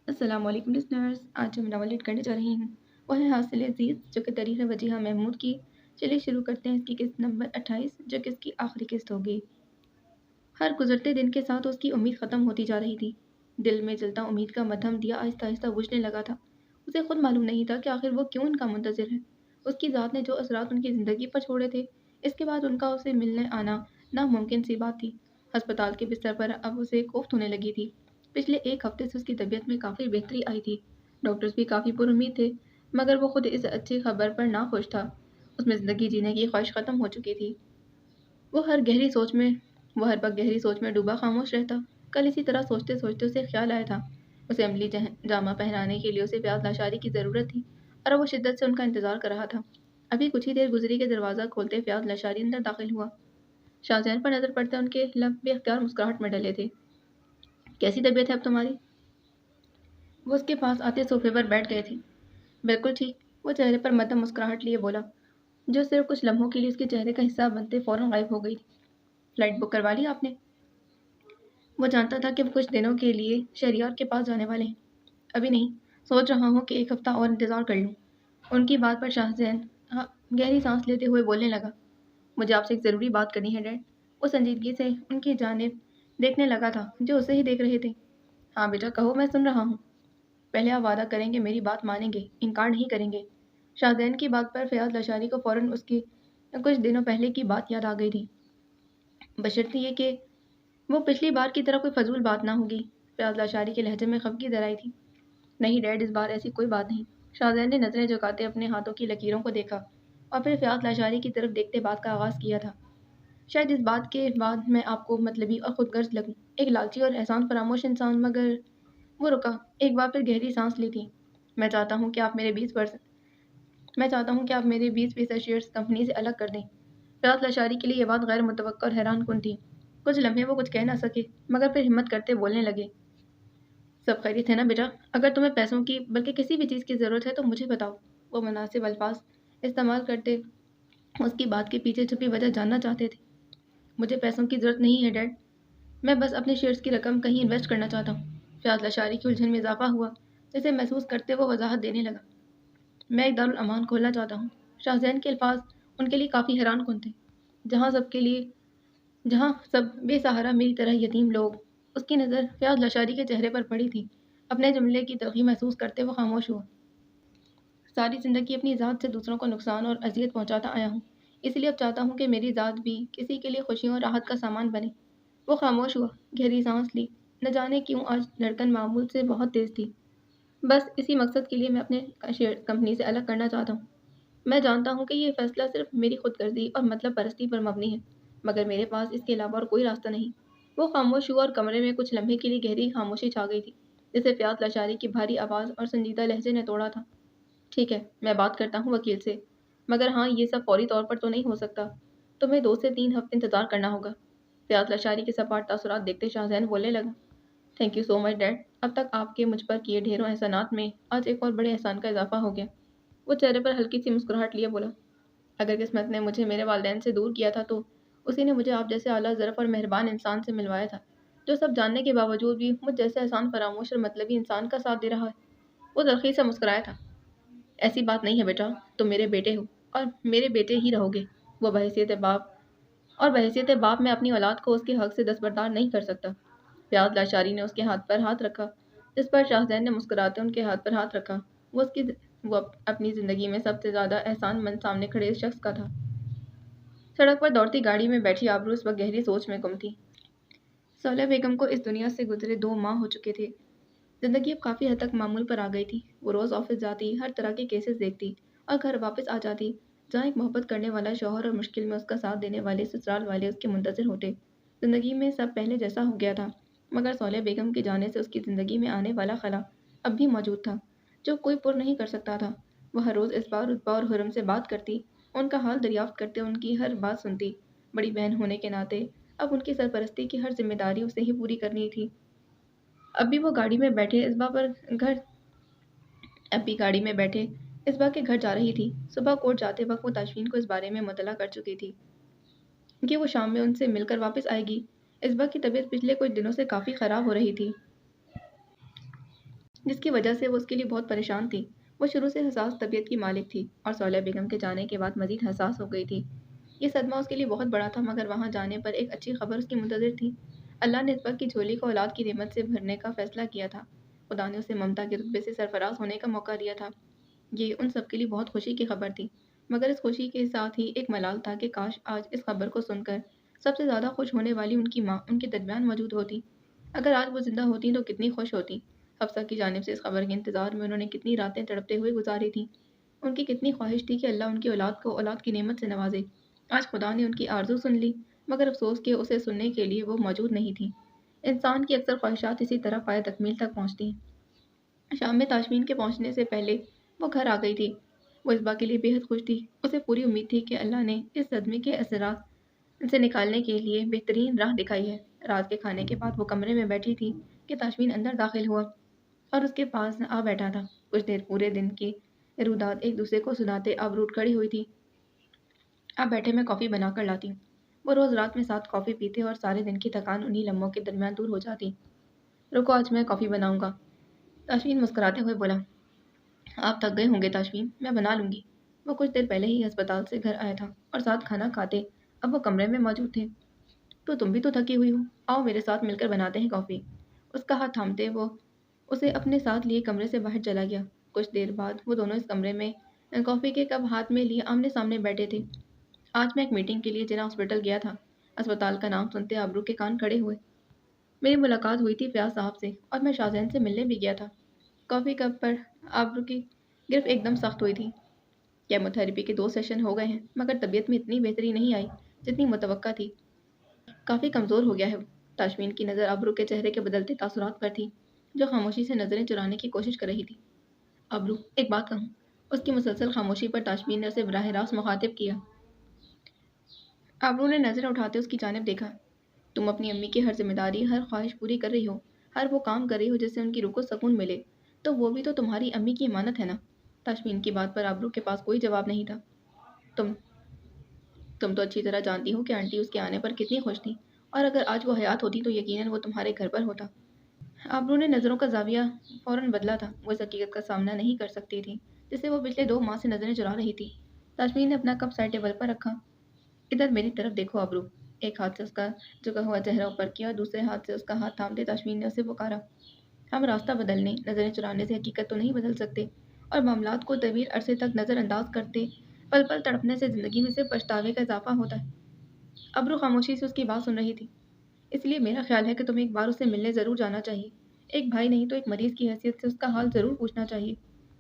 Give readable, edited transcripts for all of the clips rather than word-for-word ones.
السلام علیکم لسنرز، آج جو میں ناول ریڈ کرنے جا رہی ہوں وہ ہے حاصل عزیز، جو کہ تاریخ وجیہہ محمود کی۔ چلیے شروع کرتے ہیں اس کی قسط نمبر 28، جو کہ اس کی آخری قسط ہوگی۔ ہر گزرتے دن کے ساتھ اس کی امید ختم ہوتی جا رہی تھی۔ دل میں جلتا امید کا مدھم دیا آہستہ آہستہ بجھنے لگا تھا۔ اسے خود معلوم نہیں تھا کہ آخر وہ کیوں ان کا منتظر ہے۔ اس کی ذات نے جو اثرات ان کی زندگی پر چھوڑے تھے، اس کے بعد ان کا اسے ملنے آنا ناممکن سی بات تھی۔ ہسپتال کے بستر پر اب اسے کوفت ہونے لگی تھی۔ پچھلے ایک ہفتے سے اس کی طبیعت میں کافی بہتری آئی تھی۔ ڈاکٹرز بھی کافی پر امید تھے، مگر وہ خود اس اچھی خبر پر ناخوش تھا۔ اس میں زندگی جینے کی خواہش ختم ہو چکی تھی۔ وہ ہر گہری سوچ میں وہ ہر وقت گہری سوچ میں ڈوبا خاموش رہتا۔ کل اسی طرح سوچتے سوچتے اسے خیال آیا تھا، اسے عملی جامہ پہنانے کے لیے اسے فیاض لاشاری کی ضرورت تھی، اور اب وہ شدت سے ان کا انتظار کر رہا تھا۔ ابھی کچھ ہی دیر گزری کہ دروازہ کھولتے فیاض لاشاری اندر داخل ہوا۔ شاہزین پر نظر پڑتے ان کے لب بے اختیار مسکراہٹ میں ڈلے تھے۔ کیسی طبیعت ہے اب تمہاری؟ وہ اس کے پاس آتے صوفے پر بیٹھ گئے تھے۔ بالکل ٹھیک، وہ چہرے پر مدھم مسکراہٹ لیے بولا، جو صرف کچھ لمحوں کے لیے اس کے چہرے کا حصہ بنتے فوراً غائب ہو گئی تھی۔ فلائٹ بک کروا لی آپ نے؟ وہ جانتا تھا کہ وہ کچھ دنوں کے لیے شہریار کے پاس جانے والے ہیں۔ ابھی نہیں، سوچ رہا ہوں کہ ایک ہفتہ اور انتظار کر لوں۔ ان کی بات پر شاہزین گہری سانس لیتے ہوئے بولنے لگا، مجھے آپ سے ایک ضروری بات کرنی ہے ڈیڈ۔ وہ سنجیدگی سے ان کی جانب دیکھنے لگا تھا جو اسے ہی دیکھ رہے تھے۔ ہاں بیٹا کہو، میں سن رہا ہوں۔ پہلے آپ وعدہ کریں گے میری بات مانیں گے، انکار نہیں کریں گے؟ شاہزین کی بات پر فیاض لاشاری کو فوراً اس کی کچھ دنوں پہلے کی بات یاد آ گئی تھی، بشرطیہ یہ کہ وہ پچھلی بار کی طرح کوئی فضول بات نہ ہوگی۔ فیاض لاشاری کے لہجے میں خفگی در آئی تھی۔ نہیں ڈیڈ، اس بار ایسی کوئی بات نہیں۔ شاہزین نے نظریں جھکاتے اپنے ہاتھوں کی لکیروں کو دیکھا اور پھر فیاض لاشاری کی طرف دیکھتے بات کا آغاز کیا تھا۔ شاید اس بات کے بعد میں آپ کو مطلبی اور خود غرض لگوں، ایک لالچی اور احسان فراموش انسان، مگر وہ رکا، ایک بار پھر گہری سانس لی تھی۔ میں چاہتا ہوں کہ آپ میرے 20% شیئرز کمپنی سے الگ کر دیں۔ فیاض لاشاری کے لیے یہ بات غیر متوقع اور حیران کن تھی۔ کچھ لمحے وہ کچھ کہہ نہ سکے، مگر پھر ہمت کرتے بولنے لگے، سب خیریت ہے نا بیٹا؟ اگر تمہیں پیسوں کی بلکہ کسی بھی چیز کی ضرورت ہے تو مجھے بتاؤ۔ وہ مناسب الفاظ استعمال کرتے اس کی بات کے پیچھے چھپی وجہ جاننا چاہتے تھے۔ مجھے پیسوں کی ضرورت نہیں ہے ڈیڈ، میں بس اپنے شیئرز کی رقم کہیں انویسٹ کرنا چاہتا ہوں۔ فیاض لاشاری کی الجھن میں اضافہ ہوا، جسے محسوس کرتے وہ وضاحت دینے لگا، میں ایک دارالامان کھولنا چاہتا ہوں۔ شاہزین کے الفاظ ان کے لیے کافی حیران کن تھے۔ جہاں سب بے سہارا میری طرح یتیم لوگ۔ اس کی نظر فیاض لاشاری کے چہرے پر پڑی تھی۔ اپنے جملے کی تلخی محسوس کرتے وہ خاموش ہوا۔ ساری زندگی اپنی ذات سے دوسروں کو نقصان اور اذیت پہنچاتا آیا ہوں، اس لیے اب چاہتا ہوں کہ میری ذات بھی کسی کے لیے خوشیوں اور راحت کا سامان بنے۔ وہ خاموش ہوا، گہری سانس لی۔ نہ جانے کیوں آج دھڑکن معمول سے بہت تیز تھی۔ بس اسی مقصد کے لیے میں اپنے شیئر کمپنی سے الگ کرنا چاہتا ہوں۔ میں جانتا ہوں کہ یہ فیصلہ صرف میری خود غرضی اور مطلب پرستی پر مبنی ہے، مگر میرے پاس اس کے علاوہ اور کوئی راستہ نہیں۔ وہ خاموش ہوا اور کمرے میں کچھ لمحے کے لیے گہری خاموشی چھا گئی تھی، جسے فیاض لاشاری کی بھاری آواز اور سنجیدہ لہجے نے توڑا تھا۔ ٹھیک ہے، میں بات کرتا ہوں وکیل سے، مگر ہاں یہ سب فوری طور پر تو نہیں ہو سکتا۔ تمہیں 2 سے 3 ہفتے انتظار کرنا ہوگا۔ فیاض لاشاری کے سپاٹ تاثرات دیکھتے شاہزین بولنے لگا، thank you so much dad, اب تک آپ کے مجھ پر کیے ڈھیروں احسانات میں آج ایک اور بڑے احسان کا اضافہ ہو گیا۔ وہ چہرے پر ہلکی سی مسکراہٹ لیے بولا، اگر قسمت نے مجھے میرے والدین سے دور کیا تھا تو اسی نے مجھے آپ جیسے اعلیٰ ظرف اور مہربان انسان سے ملوایا تھا، جو سب جاننے کے باوجود بھی مجھ جیسے احسان فراموش اور مطلبی انسان کا ساتھ دے رہا ہے۔ وہ تلخی سے مسکرایا تھا، ایسی بات نہیں ہے بیٹا، تم میرے بیٹے ہو اور میرے بیٹے ہی رہو گے۔ وہ بحیثیت باپ میں اپنی اولاد کو اس کے حق سے دستبردار نہیں کر سکتا۔ فیاض لاشاری نے اس کے ہاتھ پر ہاتھ رکھا، جس پر شاہزین نے مسکراتے ان کے ہاتھ پر ہاتھ رکھا۔ وہ اپنی زندگی میں سب سے زیادہ احسان مند سامنے کھڑے اس شخص کا تھا۔ سڑک پر دوڑتی گاڑی میں بیٹھی آبرو اس وقت گہری سوچ میں گم تھی۔ صالح بیگم کو اس دنیا سے گزرے 2 ماہ ہو چکے تھے۔ زندگی اب کافی حد تک معمول پر آ گئی تھی۔ وہ روز آفس جاتی، ہر طرح کے کیسز دیکھتی اور گھر واپس آ جاتی، جہاں ایک محبت کرنے والا شوہر اور مشکل میں اس کا ساتھ دینے والے سسرال والے اس کے منتظر ہوتے۔ زندگی میں سب پہلے جیسا ہو گیا تھا، مگر صالح بیگم کے جانے سے اس کی زندگی میں آنے والا خلا اب بھی موجود تھا، جو کوئی پر نہیں کر سکتا تھا۔ وہ ہر روز اس بار رتبہ اور حرم سے بات کرتی، ان کا حال دریافت کرتے ان کی ہر بات سنتی۔ بڑی بہن ہونے کے ناطے اب ان کی سرپرستی کی ہر ذمہ داری اسے ہی پوری کرنی تھی۔ اب بھی گاڑی میں بیٹھے اس بار کے گھر جا رہی تھی۔ صبح کورٹ جاتے وقت وہ تاشفین کو اس بارے میں مطلع کر چکی تھی کہ وہ شام میں ان سے مل کر واپس آئے گی۔ اس بار کی طبیعت پچھلے کچھ دنوں سے کافی خراب ہو رہی تھی۔ جس کی وجہ سے وہ اس کے لیے بہت پریشان تھی۔ وہ شروع سے حساس طبیعت کی مالک تھی اور صالح بیگم کے جانے کے بعد مزید حساس ہو گئی تھی۔ یہ صدمہ اس کے لیے بہت بڑا تھا، مگر وہاں جانے پر ایک اچھی خبر اس کی منتظر تھی۔ اللہ نے اس وقت کی جھولی کو اولاد کی نعمت سے بھرنے کا فیصلہ کیا تھا۔ خدا نے اسے ممتا کے رتبے سے سرفراز ہونے کا موقع دیا تھا۔ یہ ان سب کے لیے بہت خوشی کی خبر تھی، مگر اس خوشی کے ساتھ ہی ایک ملال تھا کہ کاش آج اس خبر کو سن کر سب سے زیادہ خوش ہونے والی ان کی ماں ان کے درمیان موجود ہوتی۔ اگر آج وہ زندہ ہوتی تو کتنی خوش ہوتی۔ حفصہ کی جانب سے اس خبر کے انتظار میں انہوں نے کتنی راتیں تڑپتے ہوئے گزاری تھیں۔ ان کی کتنی خواہش تھی کہ اللہ ان کی اولاد کو اولاد کی نعمت سے نوازے۔ آج خدا نے ان کی آرزو سن لی، مگر افسوس کہ اسے سننے کے لیے وہ موجود نہیں تھی۔ انسان کی اکثر خواہشات اسی طرح پائے تکمیل تک پہنچتی ہیں۔ شام میں تاشمین کے پہنچنے سے پہلے وہ گھر آ گئی تھی۔ وہ اس بات کے لیے بے حد خوش تھی۔ اسے پوری امید تھی کہ اللہ نے اس صدمے کے اثرات سے نکالنے کے لیے بہترین راہ دکھائی ہے۔ رات کے کھانے کے بعد وہ کمرے میں بیٹھی تھی کہ تاشمین اندر داخل ہوا اور اس کے پاس آ بیٹھا تھا۔ کچھ دیر پورے دن کی روداد ایک دوسرے کو سناتے اب روٹ کھڑی ہوئی تھی۔ آپ بیٹھے، میں کافی بنا کر لاتی ہوں۔ وہ روز رات میں ساتھ کافی پیتے اور سارے دن کی تھکان انہی لمحوں کے درمیان دور ہو جاتی۔ رکو، آج میں کافی بناؤں گا، تاشمین مسکراتے ہوئے بولا۔ آپ تھک گئے ہوں گے تاشمین، میں بنا لوں گی۔ وہ کچھ دیر پہلے ہی ہسپتال سے گھر آیا تھا اور ساتھ کھانا کھاتے اب وہ کمرے میں موجود تھے۔ تو تم بھی تو تھکی ہوئی ہو، آؤ میرے ساتھ مل کر بناتے ہیں کافی۔ اس کا ہاتھ تھامتے وہ اسے اپنے ساتھ لیے کمرے سے باہر چلا گیا۔ کچھ دیر بعد وہ دونوں اس کمرے میں کافی کے کپ ہاتھ میں لیے آمنے سامنے بیٹھے تھے۔ آج میں ایک میٹنگ کے لیے جنا ہاسپٹل گیا تھا۔ اسپتال کا نام سنتے ابرو کے کان کھڑے ہوئے۔ میری ملاقات ہوئی تھی فیاض صاحب سے اور میں شاہزین سے ملنے بھی گیا تھا۔ کافی کپ پر ابرو کی گرفت ایک دم سخت ہوئی تھی۔ کیمو تھراپی کے 2 سیشن ہو گئے ہیں، مگر طبیعت میں اتنی بہتری نہیں آئی جتنی متوقع تھی۔ کافی کمزور ہو گیا ہے وہ۔ تاشمین کی نظر ابرو کے چہرے کے بدلتے تاثرات پر تھی، جو خاموشی سے نظریں چرانے کی کوشش کر رہی تھی۔ ابرو، ایک بات کہوں؟ اس کی مسلسل خاموشی پر تاشمین نے اسے براہ راست مخاطب کیا۔ ابرو نے نظریں اٹھاتے اس کی جانب دیکھا۔ تم اپنی امی کی ہر ذمہ داری، ہر خواہش پوری کر رہی ہو، ہر وہ کام کر رہی ہو جس سے ان کی روح کو سکون ملے، تو وہ بھی تو تمہاری امی کی امانت ہے نا؟ تاشمین کی بات پر ابرو کے پاس کوئی جواب نہیں تھا۔ تم تم تو اچھی طرح جانتی ہو کہ آنٹی اس کے آنے پر کتنی خوش تھی، اور اگر آج وہ حیات ہوتی تو یقیناً وہ تمہارے گھر پر ہوتا۔ ابرو نے نظروں کا زاویہ فوراً بدلا تھا۔ وہ اس حقیقت کا سامنا نہیں کر سکتی تھی جسے وہ پچھلے 2 ماہ سے نظریں چرا رہی تھی۔ تاشمین نے اپنا کپ سائڈ ٹیبل پر رکھا۔ ادھر میری طرف دیکھو ابرو۔ ایک ہاتھ سے اس کا جھکا ہوا چہرہ اوپر کیا، دوسرے ہاتھ سے اس کا ہاتھ تھامتے تاشمین نے اسے پکارا۔ ہم راستہ بدلنے، نظریں چرانے سے حقیقت تو نہیں بدل سکتے، اور معاملات کو طویل عرصے تک نظر انداز کرتے پل پل تڑپنے سے زندگی میں صرف پچھتاوے کا اضافہ ہوتا ہے۔ ابرو خاموشی سے اس کی بات سن رہی تھی۔ اس لیے میرا خیال ہے کہ تمہیں ایک بار اسے ملنے ضرور جانا چاہیے۔ ایک بھائی نہیں تو ایک مریض کی حیثیت سے اس کا حال ضرور پوچھنا چاہیے۔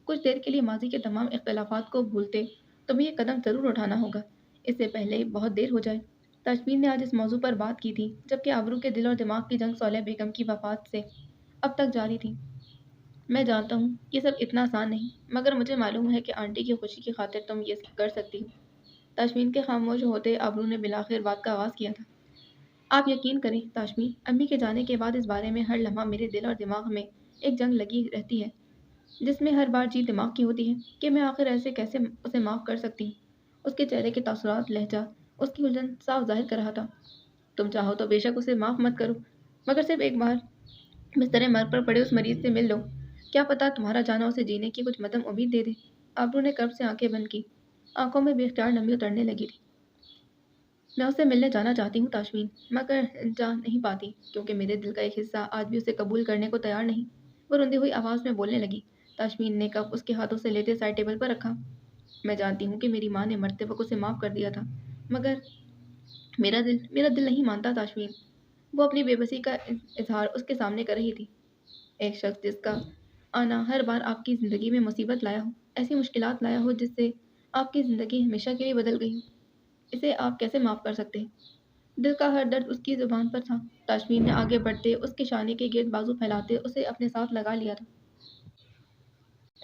کچھ دیر کے لیے ماضی کے تمام اختلافات کو بھولتے تمہیں یہ قدم ضرور اٹھانا ہوگا، اس سے پہلے بہت دیر ہو جائے۔ تاشمین نے آج اس موضوع پر بات کی تھی جبکہ ابرو کے دل اور دماغ کی جنگ صالح بیگم کی وفات سے اب تک جاری تھی۔ میں جانتا ہوں یہ سب اتنا آسان نہیں، مگر مجھے معلوم ہے کہ آنٹی کی خوشی کی خاطر تم یہ کر سکتی ہو۔ تاشمین کے خاموش ہوتے ابرو نے بالآخر بات کا آغاز کیا تھا۔ آپ یقین کریں تاشمین، امی کے جانے کے بعد اس بارے میں ہر لمحہ میرے دل اور دماغ میں ایک جنگ لگی رہتی ہے، جس میں ہر بار جیت دماغ کی ہوتی ہے کہ میں آخر ایسے کیسے اسے معاف کر سکتی ہوں۔ اس کے چہرے کے تاثرات، لہجہ اس کی الجھن صاف ظاہر کر رہا تھا۔ تم چاہو تو بے شک اسے معاف مت کرو، مگر صرف ایک بار بستر مرگ پر پڑے اس مریض سے مل لو، کیا پتا تمہارا جانا اسے جینے کی کچھ مدم امید دے دے۔ ابرو نے کرب سے آنکھیں بند کی، آنکھوں میں بے اختیار نمی اترنے لگی تھی۔ میں اسے ملنے جانا چاہتی ہوں تاشمین، مگر جا نہیں پاتی کیونکہ میرے دل کا ایک حصہ آج بھی اسے قبول کرنے کو تیار نہیں۔ وہ روندی ہوئی آواز میں بولنے لگی۔ تاشمین نے کپ اس کے ہاتھوں سے لیتے سائڈ ٹیبل پر رکھا۔ میں جانتی ہوں کہ میری ماں نے مرتے وقت اسے معاف کر دیا تھا، مگر میرا دل نہیں مانتا تاشمین۔ وہ اپنی بے بسی کا اظہار اس کے سامنے کر رہی تھی۔ ایک شخص جس کا آنا ہر بار آپ کی زندگی میں مصیبت لایا ہو، ایسی مشکلات لایا ہو جس سے آپ کی زندگی ہمیشہ کے لیے بدل گئی ہو، اسے آپ کیسے معاف کر سکتے ہیں؟ دل کا ہر درد اس کی زبان پر تھا۔ تاشمین نے آگے بڑھتے اس کے شانے کے گرد بازو پھیلاتے اسے اپنے ساتھ لگا لیا تھا۔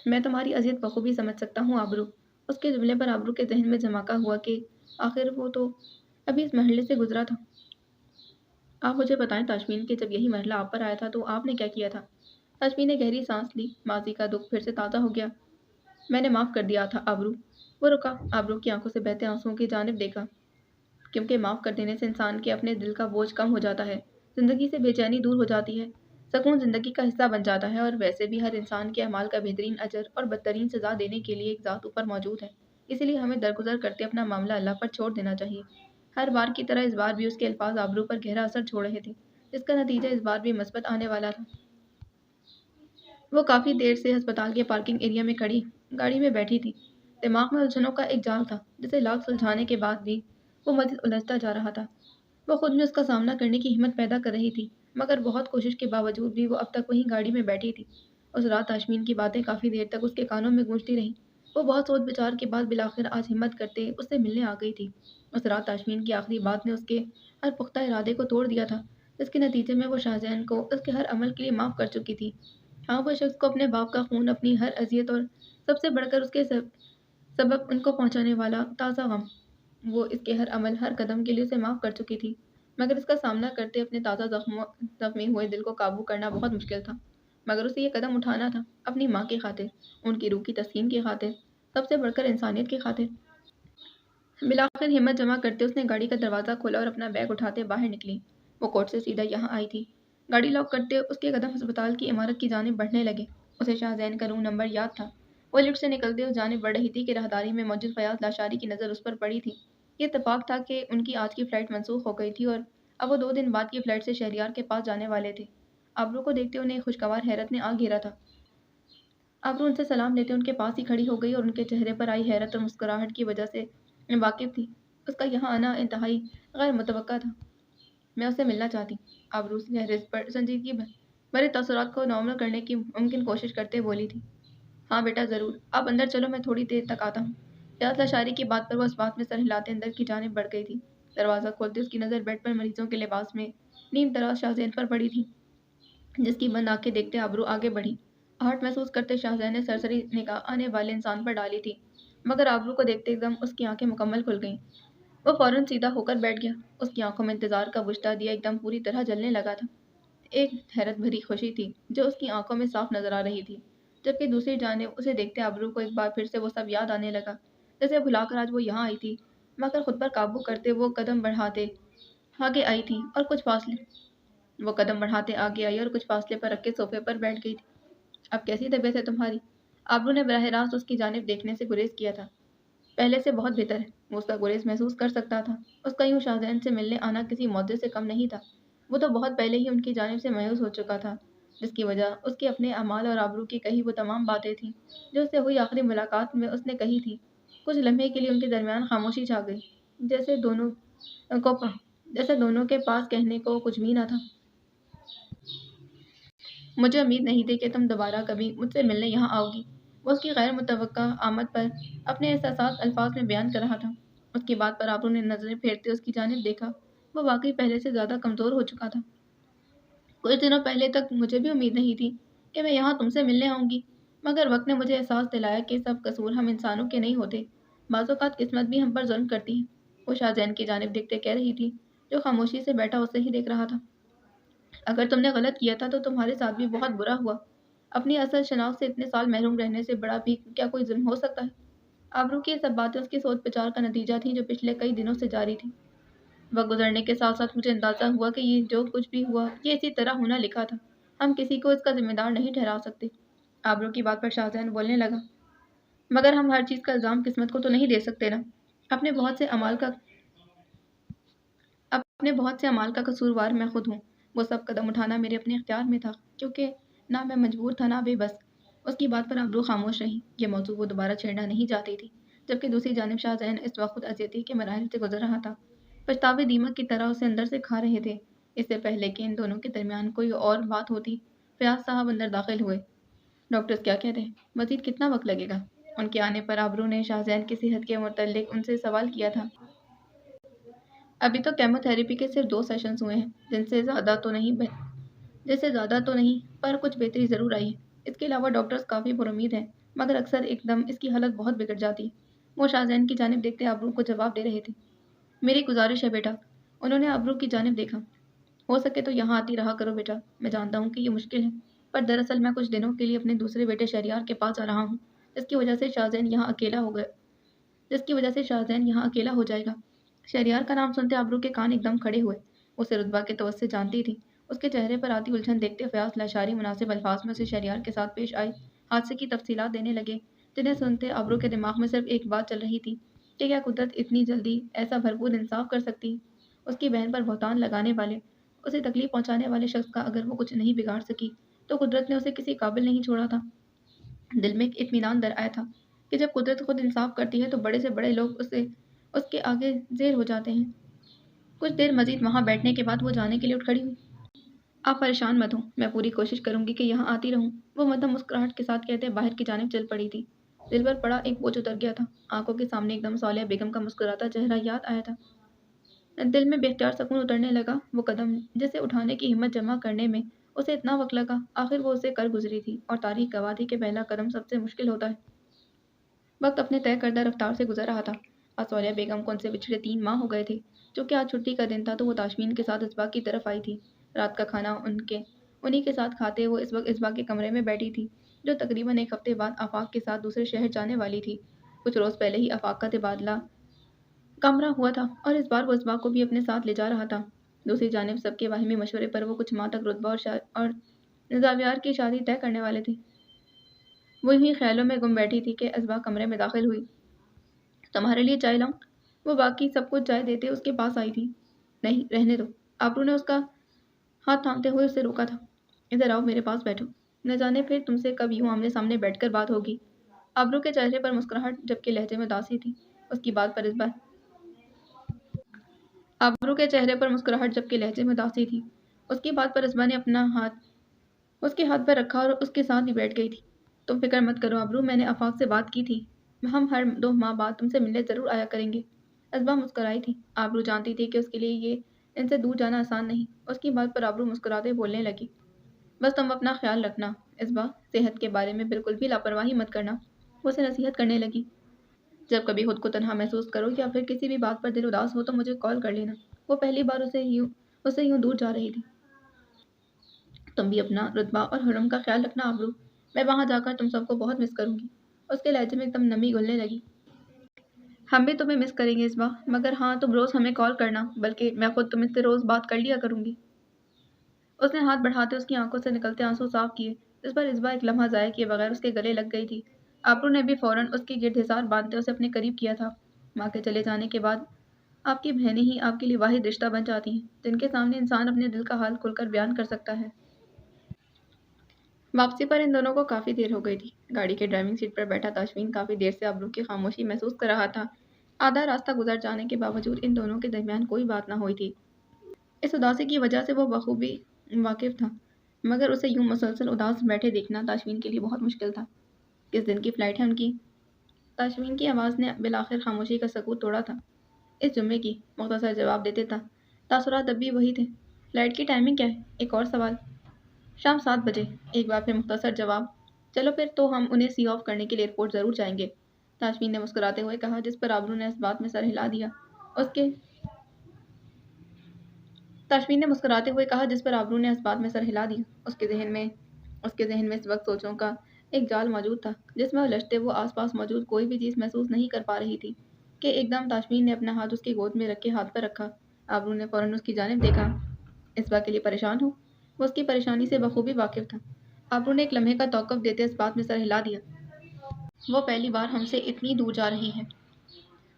میں تمہاری اذیت بخوبی سمجھ سکتا ہوں ابرو۔ اس کے جملے پر ابرو کے ذہن میں دھماکہ ہوا کہ آخر وہ تو ابھی اس مرحلے سے گزرا تھا۔ آپ مجھے بتائیں تاشمین کہ جب یہی مرحلہ آپ پر آیا تھا تو آپ نے کیا کیا تھا؟ تاشمین نے گہری سانس لی۔ ماضی کا دکھ پھر سے تازہ ہو گیا۔ میں نے معاف کر دیا تھا ابرو۔ وہ رکا، ابرو کی آنکھوں سے بہتے آنسوؤں کی جانب دیکھا۔ کیونکہ معاف کر دینے سے انسان کے اپنے دل کا بوجھ کم ہو جاتا ہے، زندگی سے بے چینی دور ہو جاتی ہے، سکون زندگی کا حصہ بن جاتا ہے، اور ویسے بھی ہر انسان کے اعمال کا بہترین اجر اور بدترین سزا دینے کے لیے ایک ذات اوپر موجود ہے۔ اسی لیے ہمیں درگزر کرتے اپنا معاملہ اللہ پر چھوڑ دینا چاہیے۔ ہر بار کی طرح اس بار بھی اس کے الفاظ آبرو پر گہرا اثر چھوڑ رہے تھے، جس کا نتیجہ اس بار بھی مثبت آنے والا تھا۔ وہ کافی دیر سے ہسپتال کے پارکنگ ایریا میں کھڑی گاڑی میں بیٹھی تھی۔ دماغ میں الجھنوں کا ایک جال تھا، جسے لاکھ سلجھانے کے بعد بھی وہ مزید الجھتا جا رہا تھا۔ وہ خود میں اس کا سامنا کرنے کی ہمت پیدا کر رہی تھی، مگر بہت کوشش کے باوجود بھی وہ اب تک وہیں گاڑی میں بیٹھی تھی۔ اس رات آشمین کی باتیں کافی دیر تک اس کے کانوں میں گونجتی رہیں۔ وہ بہت سوچ بچار کے بعد بالآخر آج ہمت کرتے اس سے ملنے آ گئی تھی۔ اس رات آشمین کی آخری بات نے اس کے ہر پختہ ارادے کو توڑ دیا تھا، جس کے نتیجے میں وہ شاہزین کو اس کے ہر عمل کے لیے معاف کر چکی تھی۔ ہاں، وہ شخص کو اپنے باپ کا خون، اپنی ہر اذیت اور سب سے بڑھ کر اس کے سبب ان کو پہنچانے والا تازہ غم، وہ اس کے ہر عمل، ہر قدم کے لیے اسے معاف کر چکی تھی، مگر اس کا سامنا کرتے اپنے تازہ زخمی ہوئے دل کو قابو کرنا بہت مشکل تھا۔ مگر اسے یہ قدم اٹھانا تھا، اپنی ماں کی خاطر، ان کی روح کی تسکین کی خاطر، سب سے بڑھ کر انسانیت کی خاطر۔ بالآخر ہمت جمع کرتے اس نے گاڑی کا دروازہ کھولا اور اپنا بیگ اٹھاتے باہر نکلی۔ وہ کورٹ سے سیدھا یہاں آئی تھی۔ گاڑی لاک کرتے اس کے قدم ہسپتال کی عمارت کی جانب بڑھنے لگے۔ اسے شاہزین کا روم نمبر یاد تھا۔ وہ لفٹ سے نکلتے اس جانب بڑھ رہی تھی کہ راہداری میں موجود فیاض لاشاری کی نظر اس پر پڑی تھی۔ یہ اتفاق تھا کہ ان کی آج کی فلائٹ منسوخ ہو گئی تھی اور اب وہ 2 دن بعد کی فلائٹ سے شہریار کے پاس جانے والے تھے۔ آبرو کو دیکھتے انہیں خوشگوار حیرت نے آ گھیرا تھا۔ آبرو ان سے سلام لیتے ان کے پاس ہی کھڑی ہو گئی اور ان کے چہرے پر آئی حیرت اور مسکراہٹ کی وجہ سے واقف تھی۔ اس کا یہاں آنا انتہائی غیر متوقع تھا۔ میں اسے ملنا چاہتی، آبرو چہرے پر سنجیدگی بھرے تاثرات کو نارمل کرنے کی ممکن کوشش کرتے بولی تھی۔ ہاں بیٹا ضرور، آپ اندر چلو، میں تھوڑی دیر تک آتا ہوں۔ فیاض لاشاری کی بات پر وہ اس بات میں سر ہلاتے اندر کی جانب بڑھ گئی تھی۔ دروازہ کھولتے اس کی نظر بیڈ پر مریضوں کے لباس میں نیم دراز شاہزین پر پڑی تھی، جس کی بند آنکھیں دیکھتے آبرو آگے بڑھی۔ آہٹ محسوس کرتے شاہزین نے سرسری نگاہ آنے والے انسان پر ڈالی تھی، مگر آبرو کو دیکھتے ایک دم اس کی آنکھیں مکمل کھل گئیں۔ وہ فوراً سیدھا ہو کر بیٹھ گیا۔ اس کی آنکھوں میں انتظار کا بجھتا دیا ایک دم پوری طرح جلنے لگا تھا۔ ایک حیرت بھری خوشی تھی جو اس کی آنکھوں میں صاف نظر آ رہی تھی، جبکہ دوسری جانب اسے دیکھتے آبرو کو ایک بار پھر سے وہ سب یاد آنے لگا، جیسے بھلا کر آج وہ یہاں آئی تھی۔ مگر خود پر قابو کرتے وہ قدم بڑھاتے آگے آئی تھی اور کچھ فاصلے وہ قدم بڑھاتے آگے آئی اور کچھ فاصلے پر رکھے صوفے پر بیٹھ گئی تھی۔ اب کیسی طبیعت ہے تمہاری؟ آبرو نے براہ راست اس کی جانب دیکھنے سے گریز کیا تھا۔ پہلے سے بہت بہتر ہے، وہ اس کا گریز محسوس کر سکتا تھا۔ اس کا یوں شاہزین سے ملنے آنا کسی معجزے سے کم نہیں تھا۔ وہ تو بہت پہلے ہی ان کی جانب سے مایوس ہو چکا تھا، جس کی وجہ اس کے اپنے اعمال اور آبرو کی کہی وہ تمام باتیں تھیں جو اس سے ہوئی آخری ملاقات میں اس نے کہی تھی۔ کچھ لمحے کے لیے ان کے درمیان خاموشی چھا گئی، جیسے دونوں کے پاس کہنے کو کچھ بھی نہ تھا۔ مجھے امید نہیں تھی کہ تم دوبارہ کبھی مجھ سے ملنے یہاں آؤ گی، وہ اس کی غیر متوقع آمد پر اپنے احساسات الفاظ میں بیان کر رہا تھا۔ اس کی بات پر آبرو نے نظریں پھیرتے اس کی جانب دیکھا۔ وہ واقعی پہلے سے زیادہ کمزور ہو چکا تھا۔ کچھ دنوں پہلے تک مجھے بھی امید نہیں تھی کہ میں یہاں تم سے ملنے آؤں گی، مگر وقت نے مجھے احساس دلایا کہ سب قصور ہم انسانوں کے نہیں ہوتے، بعض اوقات قسمت بھی ہم پر ظلم کرتی ہے، وہ شاہزین کی جانب دیکھتے کہہ رہی تھی، جو خاموشی سے بیٹھا اسے ہی دیکھ رہا تھا۔ اگر تم نے غلط کیا تھا تو تمہارے ساتھ بھی بہت برا ہوا۔ اپنی اصل شناخت سے اتنے سال محروم رہنے سے بڑا بھی کیا کوئی ظلم ہو سکتا ہے؟ آبرو کی یہ سب باتیں اس کی سوچ بچار کا نتیجہ تھیں جو پچھلے کئی دنوں سے جاری تھی۔ وقت گزرنے کے ساتھ ساتھ مجھے اندازہ ہوا کہ یہ جو کچھ بھی ہوا یہ اسی طرح ہونا لکھا تھا۔ ہم کسی کو اس کا ذمہ دار نہیں ٹھہرا سکتے۔ آبرو کی بات پر شاہزین بولنے لگا، مگر ہم ہر چیز کا الزام قسمت کو تو نہیں دے سکتے نا۔ اپنے بہت سے اعمال کا قصوروار میں خود ہوں۔ وہ سب قدم اٹھانا میرے اپنے اختیار میں تھا، کیونکہ نہ میں مجبور تھا نہ بے بس۔ اس کی بات پر آبرو خاموش رہی۔ یہ موضوع وہ دوبارہ چھیڑنا نہیں چاہتی تھی، جبکہ دوسری جانب شاہزین اس وقت خود اذیتی کے مراحل سے گزر رہا تھا۔ پچھتاوے دیمک کی طرح اسے اندر سے کھا رہے تھے۔ اس سے پہلے کہ ان دونوں کے درمیان کوئی اور بات ہوتی، فیاض صاحب اندر داخل ہوئے۔ ڈاکٹرز کیا کہتے ہیں؟ مزید کتنا وقت لگے گا؟ ان کے آنے پر آبرو نے شاہزین کی صحت کے متعلق ان سے سوال کیا تھا۔ ابھی تو کیمو تھراپی کے صرف 2 سیشنز ہوئے ہیں، جن سے زیادہ تو نہیں پر کچھ بہتری ضرور آئی ہے۔ اس کے علاوہ ڈاکٹرز کافی پر امید ہیں، مگر اکثر ایک دم اس کی حالت بہت بگڑ جاتی ہے۔ وہ شاہزین کی جانب دیکھتے آبرو کو جواب دے رہے تھے۔ میری گزارش ہے بیٹا، انہوں نے آبرو کی جانب دیکھا، ہو سکے تو یہاں آتی رہا کرو بیٹا۔ میں جانتا ہوں کہ یہ مشکل ہے، پر دراصل میں کچھ دنوں کے لیے اپنے دوسرے بیٹے شہریار کے پاس جا رہا ہوں، جس کی وجہ سے شاہزین یہاں اکیلا ہو جائے گا۔ شہریار کا نام سنتے آبرو کے کان ایک دم کھڑے ہوئے۔ اسے رتبہ کے توسط سے جانتی تھی، اس کے چہرے پر آتی الجھن دیکھتے فیاض لاشاری مناسب الفاظ میں اسے شہریار کے ساتھ پیش آئے حادثے کی تفصیلات دینے لگے، جنہیں سنتے ابرو کے دماغ میں صرف ایک بات چل رہی تھی کہ کیا قدرت اتنی جلدی ایسا بھرپور انصاف کر سکتی؟ اس کی بہن پر بہتان لگانے والے، اسے تکلیف پہنچانے والے شخص کا اگر وہ کچھ نہیں بگاڑ سکی تو قدرت نے اسے کسی قابل نہیں چھوڑا تھا۔ دل میں ایک اطمینان در آیا تھا کہ جب قدرت خود انصاف کرتی ہے تو بڑے سے بڑے لوگ اس کے آگے زیر ہو جاتے ہیں۔ کچھ دیر مزید وہاں بیٹھنے کے بعد وہ جانے کے لیے اٹھ کھڑی ہوئی۔ آپ پریشان مت ہوں، میں پوری کوشش کروں گی کہ یہاں آتی رہوں، وہ مدھم مسکراہٹ کے ساتھ کہتے باہر کی جانب چل پڑی تھی۔ دل پر پڑا ایک بوجھ اتر گیا تھا، آنکھوں کے سامنے ایک دم صالحہ بیگم کا مسکراتا چہرہ یاد آیا تھا۔ دل میں بے اختیار سکون اترنے لگا، وہ قدم جسے اٹھانے کی ہمت جمع کرنے میں اسے اتنا وقت لگا، آخر وہ اسے کر گزری تھی، اور تاریخ گواہ تھی کہ پہلا قدم سب سے مشکل ہوتا ہے۔ وقت اپنے طے کردہ رفتار سے گزر رہا تھا۔ آج صالحہ بیگم کو ان سے بچھڑے 3 ماہ ہو گئے تھے، چونکہ آج چھٹی کا دن تھا تو وہ تاشمین کے ساتھ اسباق کی طرف آئی تھی۔ رات کا کھانا انہی کے ساتھ کھاتے وہ اس وقت اسباق کے کمرے میں بیٹھی تھی، جو تقریباً 1 ہفتے بعد آفاق کے ساتھ دوسرے شہر جانے والی تھی۔ کچھ روز پہلے ہی آفاق کا تبادلہ کمرہ ہوا تھا اور اس بار وہ اسباق کو بھی اپنے ساتھ لے جا رہا تھا۔ دوسری جانب سب کے باہمی مشورے پر وہ کچھ ماہ تک رتبہ اور زاویار کی شادی طے کرنے والے تھے۔ وہ انہی خیالوں میں گم بیٹھی تھی کہ اسباق کمرے میں داخل ہوئی۔ تمہارے لیے چائے لاؤں؟ وہ باقی سب کچھ چائے دیتے اس کے پاس آئی تھی۔ نہیں، رہنے دو، ابرو نے اس کا ہاتھ تھامتے ہوئے اسے روکا تھا۔ ادھر آؤ، میرے پاس بیٹھو، نہ جانے پھر تم سے کب یوں آمنے سامنے بیٹھ کر بات ہوگی۔ ابرو کے چہرے پر مسکراہٹ جبکہ لہجے میں اداسی تھی۔ اس کی بات پر اسبا نے اپنا ہاتھ اس کے ہاتھ پر رکھا اور اس کے ساتھ ہی بیٹھ گئی تھی۔ تم فکر مت کرو ابرو، میں نے آفاق سے بات کی تھی، ہم ہر 2 ماہ بعد تم سے ملنے ضرور آیا کریں گے۔ اسبا مسکرائی تھی۔ ابرو جانتی تھی کہ اس کے لیے یہ ان سے دور جانا آسان نہیں۔ اس کی بات پر ابرو مسکراتے بولنے لگی، بس تم اپنا خیال رکھنا اسبا، صحت کے بارے میں بالکل بھی لاپرواہی مت کرنا۔ وہ اسے نصیحت کرنے لگی۔ جب کبھی خود کو تنہا محسوس کرو یا پھر کسی بھی بات پر دل اداس ہو تو مجھے کال کر لینا۔ وہ پہلی بار اسے یوں دور جا رہی تھی۔ تم بھی اپنا رتبہ اور حرم کا خیال رکھنا ابرو، میں وہاں جا کر تم سب کو بہت مس کروں گی۔ اس کے لہجے میں ایک دم نمی گھلنے لگی۔ ہم بھی تمہیں مس کریں گے اسبا، مگر ہاں تم روز ہمیں کال کرنا، بلکہ میں خود تم سے روز بات کر لیا کروں گی۔ اس نے ہاتھ بڑھاتے اس کی آنکھوں سے نکلتے آنسو صاف کیے، جس پر اسبا ایک لمحہ ضائع کیے بغیر اس کے گلے لگ گئی تھی۔ ابرو نے بھی فوراً اس کے گرد حصار باندھتے اسے اپنے قریب کیا تھا۔ ماں کے چلے جانے کے بعد آپ کی بہنیں ہی آپ کے لیے واحد رشتہ بن جاتی ہیں جن کے سامنے انسان اپنے دل کا حال کھل کر بیان کر سکتا ہے۔ واپسی پر ان دونوں کو کافی دیر ہو گئی تھی۔ گاڑی کے ڈرائیونگ سیٹ پر بیٹھا تاشفین کافی دیر سے ابرو کی خاموشی محسوس کر رہا تھا۔ آدھا راستہ گزر جانے کے باوجود ان دونوں کے درمیان کوئی بات نہ ہوئی تھی۔ اس اداسی کی وجہ سے وہ بخوبی واقف تھا، مگر اسے یوں مسلسل اداس بیٹھے دیکھنا تاشفین کے لیے بہت مشکل تھا۔ کس دن کی فلائٹ ہے ان کی؟ تاشفین کی آواز نے بالآخر خاموشی کا سکوت توڑا تھا۔ اس جمعے کی، مختصر جواب دیتے تھا۔ تاثرات اب بھی وہی تھے۔ فلائٹ کی ٹائمنگ کیا ہے؟ ایک اور سوال۔ شام 7 بجے۔ ایک بار پھر مختصر جواب۔ چلو پھر تو ہم انہیں سی آف کرنے کے لیے ایئرپورٹ ضرور جائیں گے، تاشفین نے مسکراتے ہوئے کہا، جس پر ابرو نے اس بات میں سر ہلا دیا۔ اس کے تاشفین نے مسکراتے ہوئے کہا جس پر ابرو نے اس بات میں سر ہلا دیا۔ اس کے ذہن میں اس وقت سوچوں کا ایک جال موجود تھا جس میں الجھتے وہ آس پاس موجود کوئی بھی چیز محسوس نہیں کر پا رہی تھی کہ ایک دم تاشفین نے اپنا ہاتھ اس کی گود میں رکھ کے ہاتھ پر رکھا۔ ابرو نے فوراً اس کی جانب دیکھا۔ اس بات کے لیے پریشان ہو؟ وہ اس کی پریشانی سے بخوبی واقف تھا۔ ابرو نے ایک لمحے کا توقف دیتے اس بات میں سر ہلا دیا۔ وہ پہلی بار ہم سے اتنی دور جا رہی ہے۔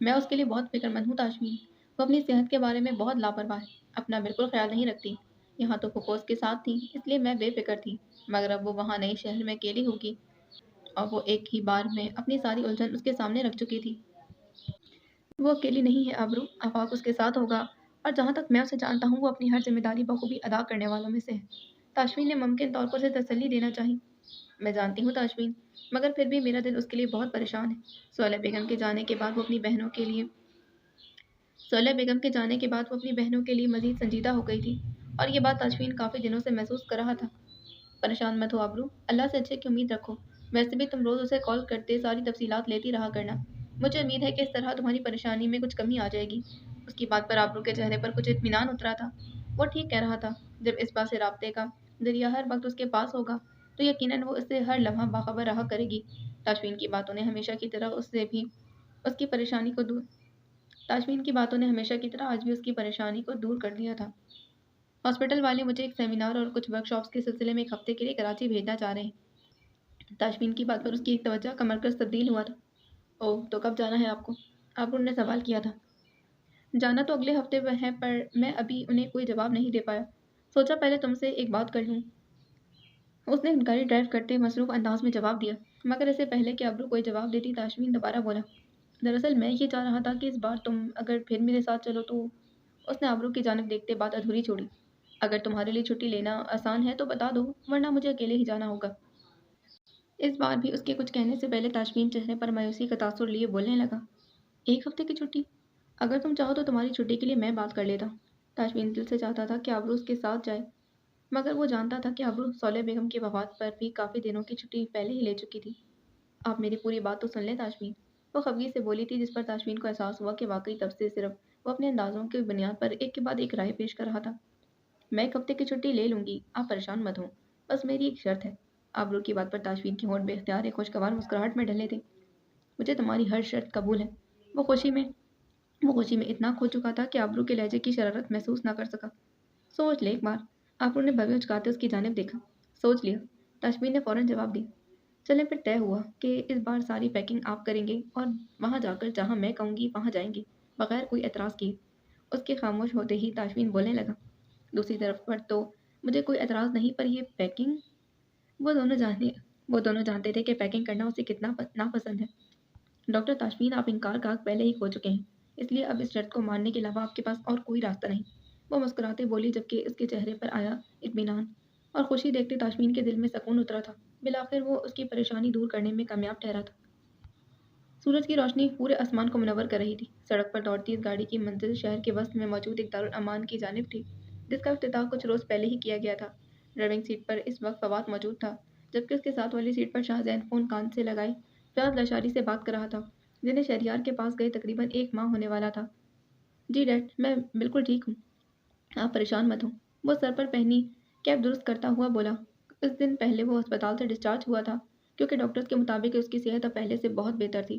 میں اس کے لیے بہت فکر مند ہوں تاشفین، وہ اپنی صحت کے بارے میں بہت لاپرواہ ہے، اپنا بالکل خیال نہیں رکھتی۔ یہاں تو پھوپھو اس کے ساتھ تھی اس لیے میں بے فکر تھی، مگر اب وہ وہاں نئے شہر میں اکیلی ہوگی اور وہ ایک ہی بار میں اپنی ساری الجھن اس کے سامنے رکھ چکی تھی۔ وہ اکیلی نہیں ہے ابرو، آفاق اس کے ساتھ ہوگا، اور جہاں تک میں اسے جانتا ہوں وہ اپنی ہر ذمہ داری بخوبی ادا کرنے والوں میں سے ہے۔ تاشفین نے ممکن طور پر اسے تسلی دینا چاہی۔ میں جانتی ہوں تاشفین، مگر پھر بھی میرا دل اس کے لیے بہت پریشان ہے۔ صالحہ بیگم کے جانے کے بعد وہ اپنی بہنوں کے لیے مزید سنجیدہ ہو گئی تھی، اور یہ بات تاشفین کافی دنوں سے محسوس کر رہا تھا۔ پریشان مت ہو ابرو، اللہ سے اچھے کی امید رکھو، ویسے بھی تم روز اسے کال کرتے ساری تفصیلات لیتی رہا کرنا، مجھے امید ہے کہ اس طرح تمہاری پریشانی میں کچھ کمی آ جائے گی۔ اس کی بات پر ابرو کے چہرے پر کچھ اطمینان اترا تھا۔ وہ ٹھیک کہہ رہا تھا، جب اس بات سے رابطے کا ذریعہ ہر وقت اس کے پاس ہوگا تو یقیناً وہ اس سے ہر لمحہ باخبر رہا کرے گی۔ تاشفین کی باتوں نے ہمیشہ کی طرح آج بھی اس کی پریشانی کو دور کر دیا تھا، ہاسپٹل والے مجھے ایک سیمینار اور کچھ ورکشاپس کے سلسلے میں ایک ہفتے کے لیے کراچی بھیجنا چاہ رہے ہیں۔ تاشفین کی بات پر اس کی ایک توجہ کا مرکز تبدیل ہوا تھا۔ اوہ، تو کب جانا ہے آپ کو؟ ابرو نے سوال کیا تھا۔ جانا تو اگلے ہفتے ہے، پر میں ابھی انہیں کوئی جواب نہیں دے پایا۔ سوچا پہلے تم سے ایک بات کر لوں۔ اس نے گاڑی ڈرائیو کرتے مصروف انداز میں جواب دیا، مگر اسے پہلے کہ ابرو کوئی جواب دیتی تاشفین دوبارہ بولا، دراصل میں یہ چاہ رہا تھا کہ اس بار تم اگر پھر میرے ساتھ چلو تو۔ اس نے ابرو کی جانب دیکھتے بات ادھوری چھوڑی۔ اگر تمہارے لیے چھٹی لینا آسان ہے تو بتا دو، ورنہ مجھے اکیلے ہی جانا ہوگا۔ اس بار بھی اس کے کچھ کہنے سے پہلے تاشفین چہرے پر مایوسی کا تاثر لیے بولنے لگا، ایک ہفتے کی چھٹی؟ اگر تم چاہو تو تمہاری چھٹی کے لیے میں بات کر لیتا۔ تاشفین دل سے چاہتا تھا کہ ابرو اس کے ساتھ جائے، مگر وہ جانتا تھا کہ ابرو صالح بیگم کی وفات پر بھی کافی دنوں کی چھٹی پہلے ہی لے چکی تھی۔ آپ میری پوری بات تو سن لیں تاشفین، وہ خفگی سے بولی تھی، جس پر تاشفین کو احساس ہوا کہ واقعی تب سے صرف وہ اپنے اندازوں کی بنیاد پر ایک کے بعد ایک رائے پیش کر رہا تھا۔ میں ایک ہفتے کی چھٹی لے لوں گی، آپ پریشان مت ہوں، بس میری ایک شرط ہے۔ ابرو کی بات پر تاشفین کے ہونٹ بے اختیار ایک خوشگوار مسکراہٹ میں ڈھلے تھے۔ مجھے تمہاری ہر شرط قبول ہے۔ وہ خوشی میں اتنا کھو چکا تھا کہ ابرو کے لہجے کی شرارت محسوس نہ کر سکا۔ سوچ لے ایک بار۔ ابرو نے بھویں اچکاتے اس کی جانب دیکھا۔ سوچ لیا، تاشفین نے فوراً جواب دیا۔ چلیں پھر طے ہوا کہ اس بار ساری پیکنگ آپ کریں گے اور وہاں جا کر جہاں میں کہوں گی وہاں جائیں گے، بغیر کوئی اعتراض کیے۔ اس کے خاموش ہوتے ہی تاشفین بولنے لگا، دوسری طرف پر تو مجھے کوئی اعتراض نہیں، پر یہ پیکنگ… وہ دونوں جانے وہ دونوں جانتے تھے کہ پیکنگ کرنا اسے کتنا ناپسند ہے۔ ڈاکٹر تاشفین، آپ انکار کا حق پہلے ہی کھو چکے ہیں، اس لیے اب اس شرط کو ماننے کے علاوہ آپ کے پاس اور کوئی راستہ نہیں۔ وہ مسکراتے بولی، جبکہ اس کے چہرے پر آیا اطمینان اور خوشی دیکھتے تاشفین کے دل میں سکون اترا تھا۔ بالآخر وہ اس کی پریشانی دور کرنے میں کامیاب ٹھہرا تھا۔ سورج کی روشنی پورے آسمان کو منور کر رہی تھی۔ سڑک پر دوڑتی اس گاڑی کی منزل شہر کے وسط میں موجود ایک دارالامان کی جانب تھی، جس کا افتتاح کچھ روز پہلے ہی کیا گیا تھا۔ ڈرائیونگ سیٹ پر اس وقت فواد موجود تھا، جبکہ اس کے ساتھ والی سیٹ پر شاہزین فون کان سے لگائے فیاض لاشاری سے بات کر رہا تھا، جنہیں شہریار کے پاس گئے تقریباً 1 ماہ ہونے والا تھا۔ جی ڈیڈ، میں بالکل ٹھیک ہوں، آپ پریشان مت ہوں، وہ سر پر پہنی کیپ درست کرتا ہوا بولا۔ کچھ دن پہلے وہ ہسپتال سے ڈسچارج ہوا تھا، کیونکہ ڈاکٹرز کے مطابق اس کی صحت اب پہلے سے بہت بہتر تھی۔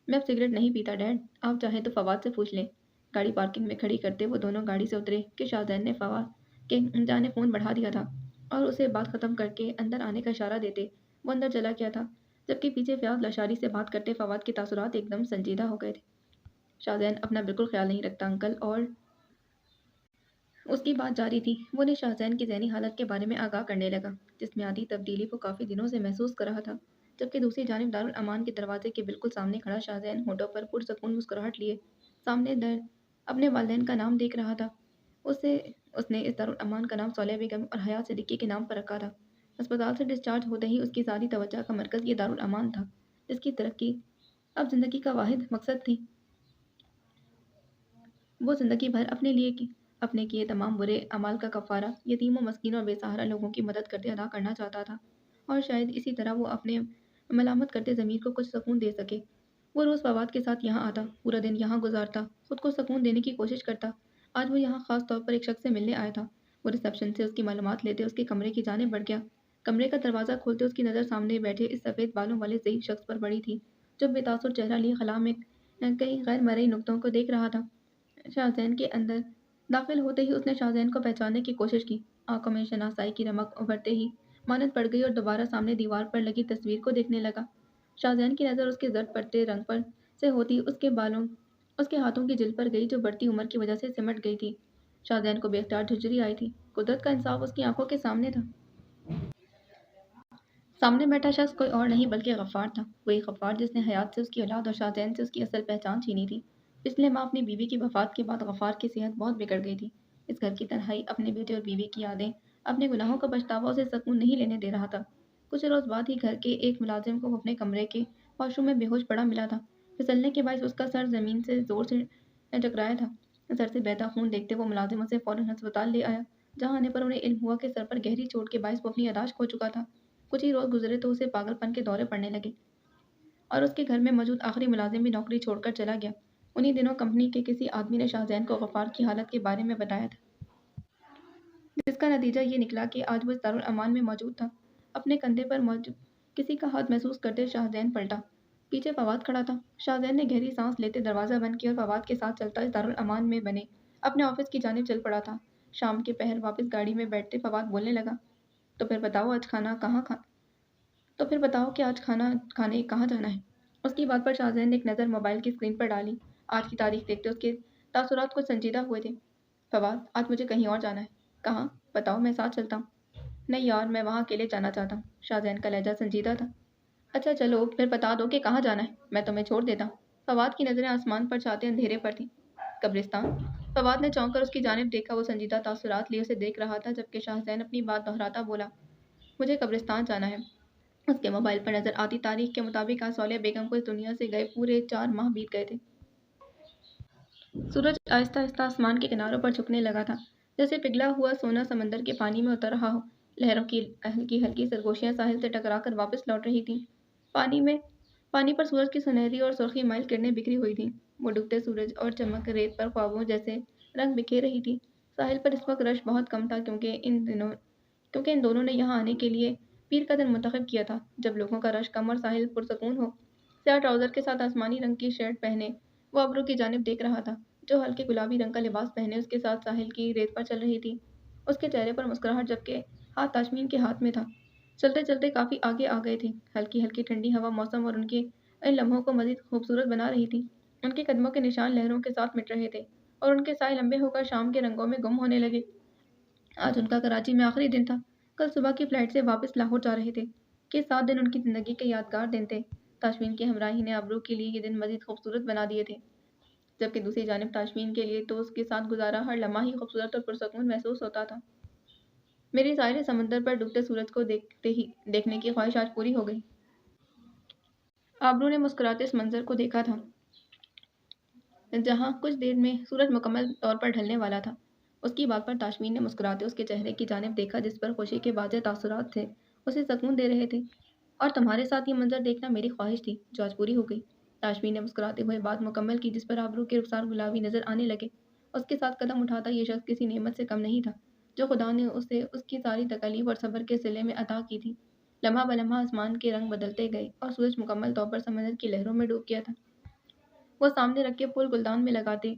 میں اب سگریٹ نہیں پیتا ڈیڈ، آپ چاہیں تو فواد سے پوچھ لیں۔ گاڑی پارکنگ میں کھڑی کرتے وہ دونوں گاڑی سے اترے کہ شاہزین نے فواد کے جانے فون بڑھا دیا تھا اور اسے بات ختم کر کے اندر آنے کا اشارہ دیتے وہ اندر چلا گیا تھا، جبکہ پیچھے فیاض لاشاری سے بات کرتے فواد کے تاثرات ایک دم سنجیدہ ہو گئے تھے۔ شاہزین اپنا بالکل خیال نہیں رکھتا انکل، اور اس کی بات جاری تھی۔ وہ نے شاہزین کی ذہنی حالت کے بارے میں آگاہ کرنے لگا، جس میں آدھی تبدیلی وہ کافی دنوں سے محسوس کر رہا تھا، جبکہ دوسری جانب دارالامان کے دروازے کے بالکل سامنے کھڑا شاہزین ہونٹوں پر پرسکون مسکراہٹ لیے سامنے در اپنے والدین کا نام دیکھ رہا تھا۔ اس نے اس دارالامان کا نام صالح بیگم اور حیات صدیقی کے نام پر رکھا تھا۔ ہسپتال سے ڈسچارج ہوتے ہی اس کی ساری توجہ کا مرکز یہ دارالامان تھا، جس کی ترقی اب زندگی کا واحد مقصد تھی۔ وہ زندگی بھر اپنے کیے تمام برے اعمال کا کفارہ یتیم و مسکین اور بے سہارا لوگوں کی مدد کرتے ادا کرنا چاہتا تھا، اور شاید اسی طرح وہ اپنے ملامت کرتے ضمیر کو کچھ سکون دے سکے۔ وہ روز فواد کے ساتھ یہاں آتا، پورا دن یہاں گزارتا، خود کو سکون دینے کی کوشش کرتا۔ آج وہ یہاں خاص طور پر ایک شخص سے ملنے آیا تھا۔ وہ ریسیپشن سے اس کی معلومات لیتے اس کے کمرے کی جانب بڑھ گیا۔ کمرے کا دروازہ کھولتے اس کی نظر سامنے بیٹھے اس سفید بالوں والے ضعیف شخص پر پڑی تھی، جو بے تاثر چہرہ لیے خلا میں کئی غیر مرئی نقطوں کو دیکھ رہا تھا۔ شاہزین کے اندر داخل ہوتے ہی اس نے شاہزین کو پہچاننے کی کوشش کی۔ آنکھوں میں شناسائی کی رمق ابھرتے ہی مانند پڑ گئی اور دوبارہ سامنے دیوار پر لگی تصویر کو دیکھنے لگا۔ شاہزین کی نظر اس کے زرد پڑتے رنگ پر سے ہوتی اس کے ہاتھوں کی جلد پر گئی، جو بڑھتی عمر کی وجہ سے سمٹ گئی تھی۔ شاہزین کو بے اختیار جھرجھری آئی تھی۔ قدرت کا انصاف اس کی آنکھوں کے سامنے تھا۔ سامنے بیٹھا شخص کوئی اور نہیں بلکہ غفار تھا، وہی غفار جس نے حیات سے اس کی اولاد اور شاہزین سے اس کی اصل پہچان چھینی تھی۔ پچھلے ماہ اپنی بیوی کی وفات کے بعد غفار کی صحت بہت بگڑ گئی تھی۔ اس گھر کی تنہائی، اپنے بیٹے اور بیوی کی یادیں، اپنے گناہوں کا پچھتاوا اسے سکون نہیں لینے دے رہا تھا۔ کچھ روز بعد ہی گھر کے ایک ملازم کو اپنے کمرے کے واش روم میں بے ہوش پڑا ملا تھا۔ پھسلنے کے باعث اس کا سر زمین سے زور سے ٹکرایا تھا۔ سر سے بہتا خون دیکھتے وہ ملازم اسے فوراً ہسپتال لے آیا، جہاں آنے پر انہیں علم ہوا کہ سر پر گہری چوٹ کے باعث وہ اپنی یادداشت کھو چکا تھا۔ کچھ ہی روز گزرے تو اسے پاگل پن کے دورے پڑنے لگے، اور اس کے گھر میں موجود آخری ملازم بھی نوکری چھوڑ کر چلا گیا۔ انہی دنوں کمپنی کے کسی آدمی نے شاہزین کو غفار کی حالت کے بارے میں بتایا تھا، جس کا نتیجہ یہ نکلا کہ آج وہ اس دارالامان میں موجود تھا۔ اپنے کندھے پر موجود کسی کا ہاتھ محسوس کرتے شاہزین پلٹا۔ پیچھے فواد کھڑا تھا۔ شاہزین نے گہری سانس لیتے دروازہ بند کیا اور فواد کے ساتھ چلتا اس دارالامان میں بنے اپنے آفس کی جانب چل پڑا تھا۔ شام کے پہر واپس گاڑی میں بیٹھتے فواد بولنے لگا، تو پھر بتاؤ آج کھانا کہاں کھا تو پھر بتاؤ کہ آج کھانا کھانے کہاں جانا ہے؟ اس کی بات پر شاہزین نے ایک نظر موبائل کی اسکرین پر ڈالی۔ آج کی تاریخ دیکھتے اس کے تاثرات کچھ سنجیدہ ہوئے تھے۔ فواد، آج مجھے کہیں اور جانا ہے۔ کہاں؟ بتاؤ، میں ساتھ چلتا ہوں۔ نہیں یار، میں وہاں اکیلے جانا چاہتا ہوں۔ شاہزین کا لہجہ سنجیدہ تھا۔ اچھا چلو پھر بتا دو کہ کہاں جانا ہے، میں تمہیں چھوڑ دیتا ہوں۔ فواد کی نظریں آسمان پر چھاتے اندھیرے پر تھیں۔ قبرستان؟ فواد نے چونک کر اس کی جانب دیکھا۔ وہ سنجیدہ تاثرات لیے اسے دیکھ رہا تھا، جبکہ شاہزین اپنی بات دہراتا بولا، مجھے قبرستان جانا ہے۔ اس کے موبائل پر نظر آتی تاریخ کے مطابق آج صالح بیگم کو اس دنیا سے گئے پورے 4 ماہ بیت گئے تھے۔ سورج آہستہ آہستہ آسمان کے کناروں پر جھکنے لگا تھا، جیسے پگھلا ہوا سونا سمندر کے پانی میں اتر رہا ہو۔ لہروں کی ہلکی ہلکی سرگوشیاں ساحل سے ٹکرا کر واپس لوٹ رہی تھیں۔ پانی پر سورج کی سنہری اور سرخی مائل کرنیں بکھری ہوئی تھیں۔ وہ ڈوبتے سورج اور چمک ریت پر خوابوں جیسے رنگ بکھیر رہی تھی۔ ساحل پر اس وقت رش بہت کم تھا، کیونکہ ان دونوں نے یہاں آنے کے لیے پیر کا دن منتخب کیا تھا، جب لوگوں کا رش کم اور ساحل پرسکون ہو۔ سیاہ ٹراؤزر کے ساتھ آسمانی رنگ کی شرٹ پہنے وہ ابرو کی جانب دیکھ رہا تھا، جو ہلکے گلابی رنگ کا لباس پہنے اس کے ساتھ ساحل کی ریت پر چل رہی تھی۔ اس کے چہرے پر مسکراہٹ، جبکہ ہاتھ تاشمین کے ہاتھ میں تھا۔ چلتے چلتے کافی آگے آ گئے تھے۔ ہلکی ہلکی ٹھنڈی ہوا موسم اور ان کے ان لمحوں کو مزید خوبصورت بنا رہی تھی۔ ان کے قدموں کے نشان لہروں کے ساتھ مٹ رہے تھے، اور ان کے سائے لمبے ہو کر شام کے رنگوں میں گم ہونے لگے۔ آج ان کا کراچی میں آخری دن تھا۔ کل صبح کی فلائٹ سے واپس لاہور جا رہے تھے۔ یہ 7 دن ان کی زندگی کے یادگار دن تھے۔ تاشمین کی ہمراہی نے ابرو کے لیے یہ دن مزید خوبصورت بنا دیے تھے، جبکہ دوسری جانب تاشمین کے لیے تو اس کے ساتھ گزارا ہر لمحہ ہی خوبصورت اور پرسکون محسوس ہوتا تھا۔ میری ساحل سمندر پر ڈوبتے سورج کو دیکھنے کی خواہش آج پوری ہو گئی۔ ابرو نے مسکراتے اس منظر کو دیکھا تھا، جہاں کچھ دیر میں سورج مکمل طور پر ڈھلنے والا تھا۔ اس کی بات پر تاشمین نے مسکراتے اس کے چہرے کی جانب دیکھا، جس پر خوشی کے واضح تاثرات تھے، اسے سکون دے رہے تھے۔ اور تمہارے ساتھ یہ منظر دیکھنا میری خواہش تھی، جو آج پوری ہو گئی۔ تاشمین نے مسکراتے ہوئے بات مکمل کی، جس پر ابرو کے رخسار گلابی نظر آنے لگے۔ اس کے ساتھ قدم اٹھاتا یہ شخص کسی نعمت سے کم نہیں تھا، جو خدا نے اسے اس کی ساری تکالیف اور صبر کے صلے میں عطا کی تھی۔ لمحہ بلمحہ آسمان کے رنگ بدلتے گئے اور سورج مکمل طور پر سمندر کی لہروں میں ڈوب گیا تھا۔ وہ سامنے رکھے پھول گلدان میں لگاتے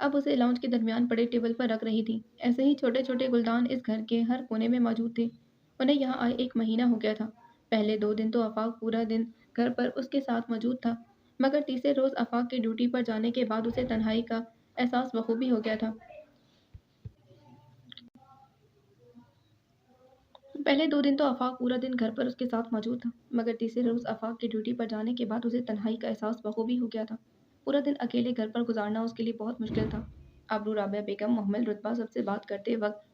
اب اسے لاؤنج کے درمیان پڑے ٹیبل پر رکھ رہی تھی۔ ایسے ہی چھوٹے چھوٹے گلدان اس گھر کے ہر کونے میں موجود تھے۔ انہیں یہاں آئے 1 مہینہ ہو گیا تھا۔ پہلے 2 دن تو آفاق پورا دن گھر پر اس کے ساتھ موجود تھا، مگر تیسرے روز آفاق کے ڈیوٹی پر جانے کے بعد اسے تنہائی کا احساس بخوبی ہو گیا تھا۔ پہلے 2 دن تو آفاق پورا دن گھر پر اس کے ساتھ موجود تھا، مگر تیسرے روز آفاق کے ڈیوٹی پر جانے کے بعد اسے تنہائی کا احساس بخوبی ہو گیا تھا۔ پورا دن اکیلے گھر پر گزارنا اس کے لیے بہت مشکل تھا۔ ابرو رابعہ بیگم محمل رتبہ سب سے بات کرتے وقت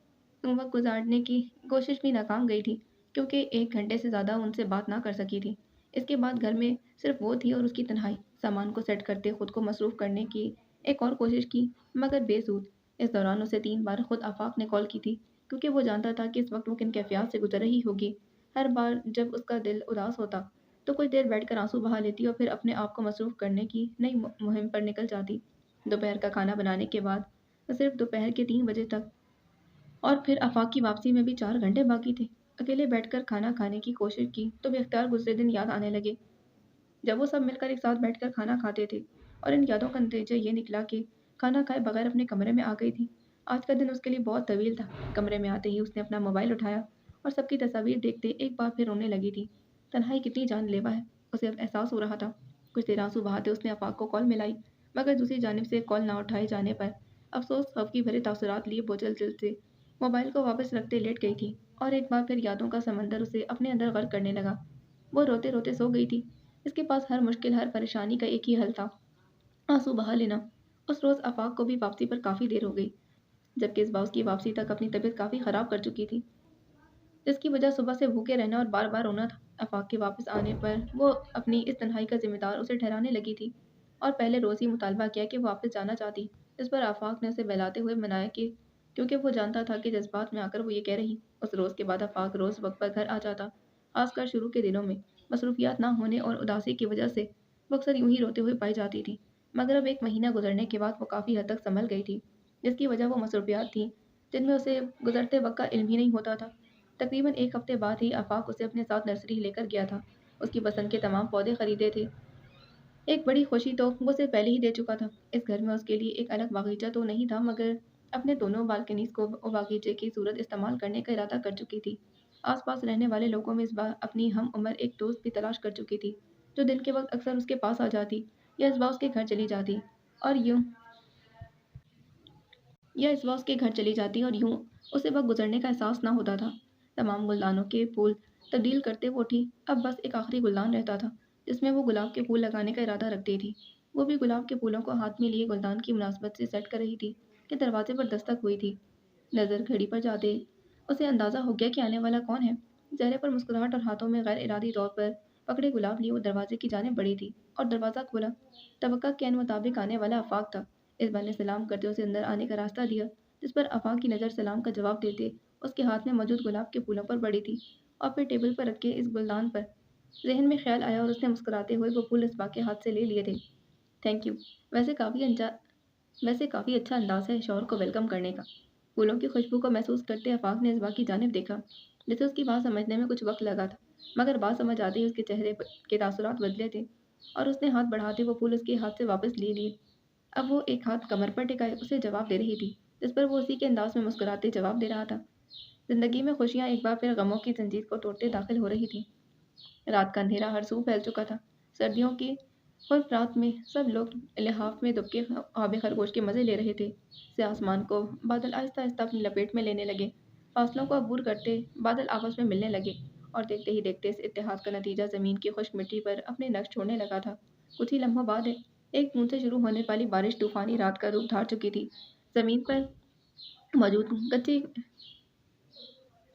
گزارنے کی کوشش بھی ناکام گئی تھی، کیونکہ 1 گھنٹے سے زیادہ ان سے بات نہ کر سکی تھی۔ اس کے بعد گھر میں صرف وہ تھی اور اس کی تنہائی۔ سامان کو سیٹ کرتے خود کو مصروف کرنے کی ایک اور کوشش کی، مگر بے سود۔ اس دوران اسے 3 بار خود آفاق نے کال کی تھی، کیونکہ وہ جانتا تھا کہ اس وقت وہ کن کیفیات سے گزر رہی ہوگی۔ ہر بار جب اس کا دل اداس ہوتا تو کچھ دیر بیٹھ کر آنسو بہا لیتی اور پھر اپنے آپ کو مصروف کرنے کی نئی مہم پر نکل جاتی۔ دوپہر کا کھانا بنانے کے بعد صرف دوپہر کے 3 بجے تک، اور پھر آفاق کی واپسی میں بھی 4 گھنٹے باقی تھے۔ اکیلے بیٹھ کر کھانا کھانے کی کوشش کی تو بے اختیار گزرے دن یاد آنے لگے، جب وہ سب مل کر ایک ساتھ بیٹھ کر کھانا کھاتے تھے، اور ان یادوں کا نتیجہ یہ نکلا کہ کھانا کھائے بغیر اپنے کمرے میں آ گئی تھی۔ آج کا دن اس کے لیے بہت طویل تھا۔ کمرے میں آتے ہی اس نے اپنا موبائل اٹھایا اور سب کی تصاویر دیکھتے ایک بار پھر رونے لگی تھی۔ تنہائی کتنی جان لیوا ہے، اسے اب احساس ہو رہا تھا۔ کچھ دیر آنسو بہاتے اس نے آفاق کو کال ملائی، مگر دوسری جانب سے کال نہ اٹھائے جانے پر افسوس خفگی بھرے تاثرات لیے بوجھل دل سے موبائل کو واپس رکھتے لیٹ گئی تھی، اور ایک بار پھر یادوں کا سمندر اسے اپنے اندر غرق کرنے لگا۔ وہ روتے روتے سو گئی تھی۔ اس کے پاس ہر مشکل، ہر پریشانی کا ایک ہی حل تھا، آنسو بہا لینا۔ اس روز آفاق کو بھی واپسی پر کافی دیر ہو گئی، جبکہ اس باؤس کی واپسی تک اپنی طبیعت کافی خراب کر چکی تھی، جس کی وجہ صبح سے بھوکے رہنا اور بار بار رونا تھا۔ آفاق کے واپس آنے پر وہ اپنی اس تنہائی کا ذمہ دار اسے ٹھہرانے لگی تھی، اور پہلے روز ہی مطالبہ کیا کہ وہ واپس جانا چاہتی، جس پر آفاق نے اسے بہلاتے ہوئے منایا کہ کیونکہ وہ جانتا تھا کہ جذبات میں آ کر وہ یہ کہہ رہی۔ اس روز کے بعد آفاق روز وقت پر گھر آ جاتا، خاص کر شروع کے دنوں میں۔ مصروفیات نہ ہونے اور اداسی کی وجہ سے وہ اکثر یوں ہی روتے ہوئے پائی جاتی تھی، مگر اب 1 مہینہ گزرنے کے بعد وہ کافی حد تک سنبھل گئی تھی، جس کی وجہ وہ مصروفیات تھیں جن میں اسے گزرتے وقت کا علم ہی نہیں ہوتا تھا۔ تقریباً 1 ہفتے بعد ہی آفاق اسے اپنے ساتھ نرسری لے کر گیا تھا۔ اس کی پسند کے تمام پودے خریدے تھے۔ ایک بڑی خوشی تو وہ اسے پہلے ہی دے چکا تھا۔ اس گھر میں اس کے لیے ایک الگ باغیچہ تو نہیں تھا، مگر اپنے دونوں بالکنیز کو باغیچے کی صورت استعمال کرنے کا ارادہ کر چکی تھی۔ آس پاس رہنے والے لوگوں میں اس بار اپنی ہم عمر ایک دوست بھی تلاش کر چکی تھی جو دن کے وقت اکثر اس کے پاس آ جاتی یا اس بار اس کے گھر چلی جاتی اور یوں اس بار اس کے گھر چلی جاتی اور یوں اسے وقت گزرنے کا احساس نہ ہوتا تھا۔ تمام گلدانوں کے پھول تبدیل کرتے وہ اٹھی، اب بس ایک آخری گلدان رہتا تھا جس میں وہ گلاب کے پھول لگانے کا ارادہ رکھتی تھی۔ وہ بھی گلاب کے پھولوں کو ہاتھ میں لیے گلدان کی مناسبت سے سیٹ کر رہی تھی کہ دروازے پر دستک ہوئی تھی۔ نظر گھڑی پر جاتے اسے اندازہ ہو گیا کہ آنے والا کون ہے۔ چہرے پر مسکراہٹ اور ہاتھوں میں غیر ارادی طور پر پکڑے گلاب لیے وہ دروازے کی جانب بڑھی تھی اور دروازہ کھولا۔ توقع کے عین مطابق آنے والا آفاق تھا۔ اس بار نے سلام کرتے اسے اندر آنے کا راستہ دیا، جس پر آفاق کی نظر سلام کا جواب دیتے اس کے ہاتھ میں موجود گلاب کے پھولوں پر پڑی تھی اور پھر ٹیبل پر رکھے اس گلدان پر۔ ذہن میں خیال آیا اور اس نے مسکراتے ہوئے وہ پھول اسباق کے ہاتھ سے لے لیے تھے۔ Thank you. ویسے کافی اچھا انداز ہے شوہر کو ویلکم کرنے کا۔ پھولوں کی خوشبو کو محسوس کرتے آفاق نے اسباق کی جانب دیکھا، جسے اس کی بات سمجھنے میں کچھ وقت لگا تھا، مگر بات سمجھ آتے ہی اس کے چہرے کے تاثرات بدلے تھے اور اس نے ہاتھ بڑھاتے وہ پھول اس کے ہاتھ سے واپس لے لیے۔ اب وہ ایک ہاتھ کمر پر ٹکائے اسے جواب دے رہی تھی، جس پر وہ اسی کے انداز میں مسکراتے جواب دے رہا تھا۔ زندگی میں خوشیاں ایک بار پھر غموں کی زنجیر کو توڑتے داخل ہو رہی تھیں۔ رات کا اندھیرا ہر سو پھیل چکا تھا۔ سردیوں کی خشک رات میں سب لوگ لحاف میں دب کے آب خرگوش کے مزے لے رہے تھے۔ سیاہ آسمان کو بادل آہستہ آہستہ اپنی لپیٹ میں لینے لگے، فاصلوں کو عبور کرتے بادل آپس میں ملنے لگے اور دیکھتے ہی دیکھتے اس اتحاد کا نتیجہ زمین کی خشک مٹی پر اپنے نقش چھوڑنے لگا تھا۔ کچھ ہی لمحوں بعد ایک بوند سے شروع ہونے والی بارش طوفانی رات کا روپ دھار چکی تھی۔ موجود کچی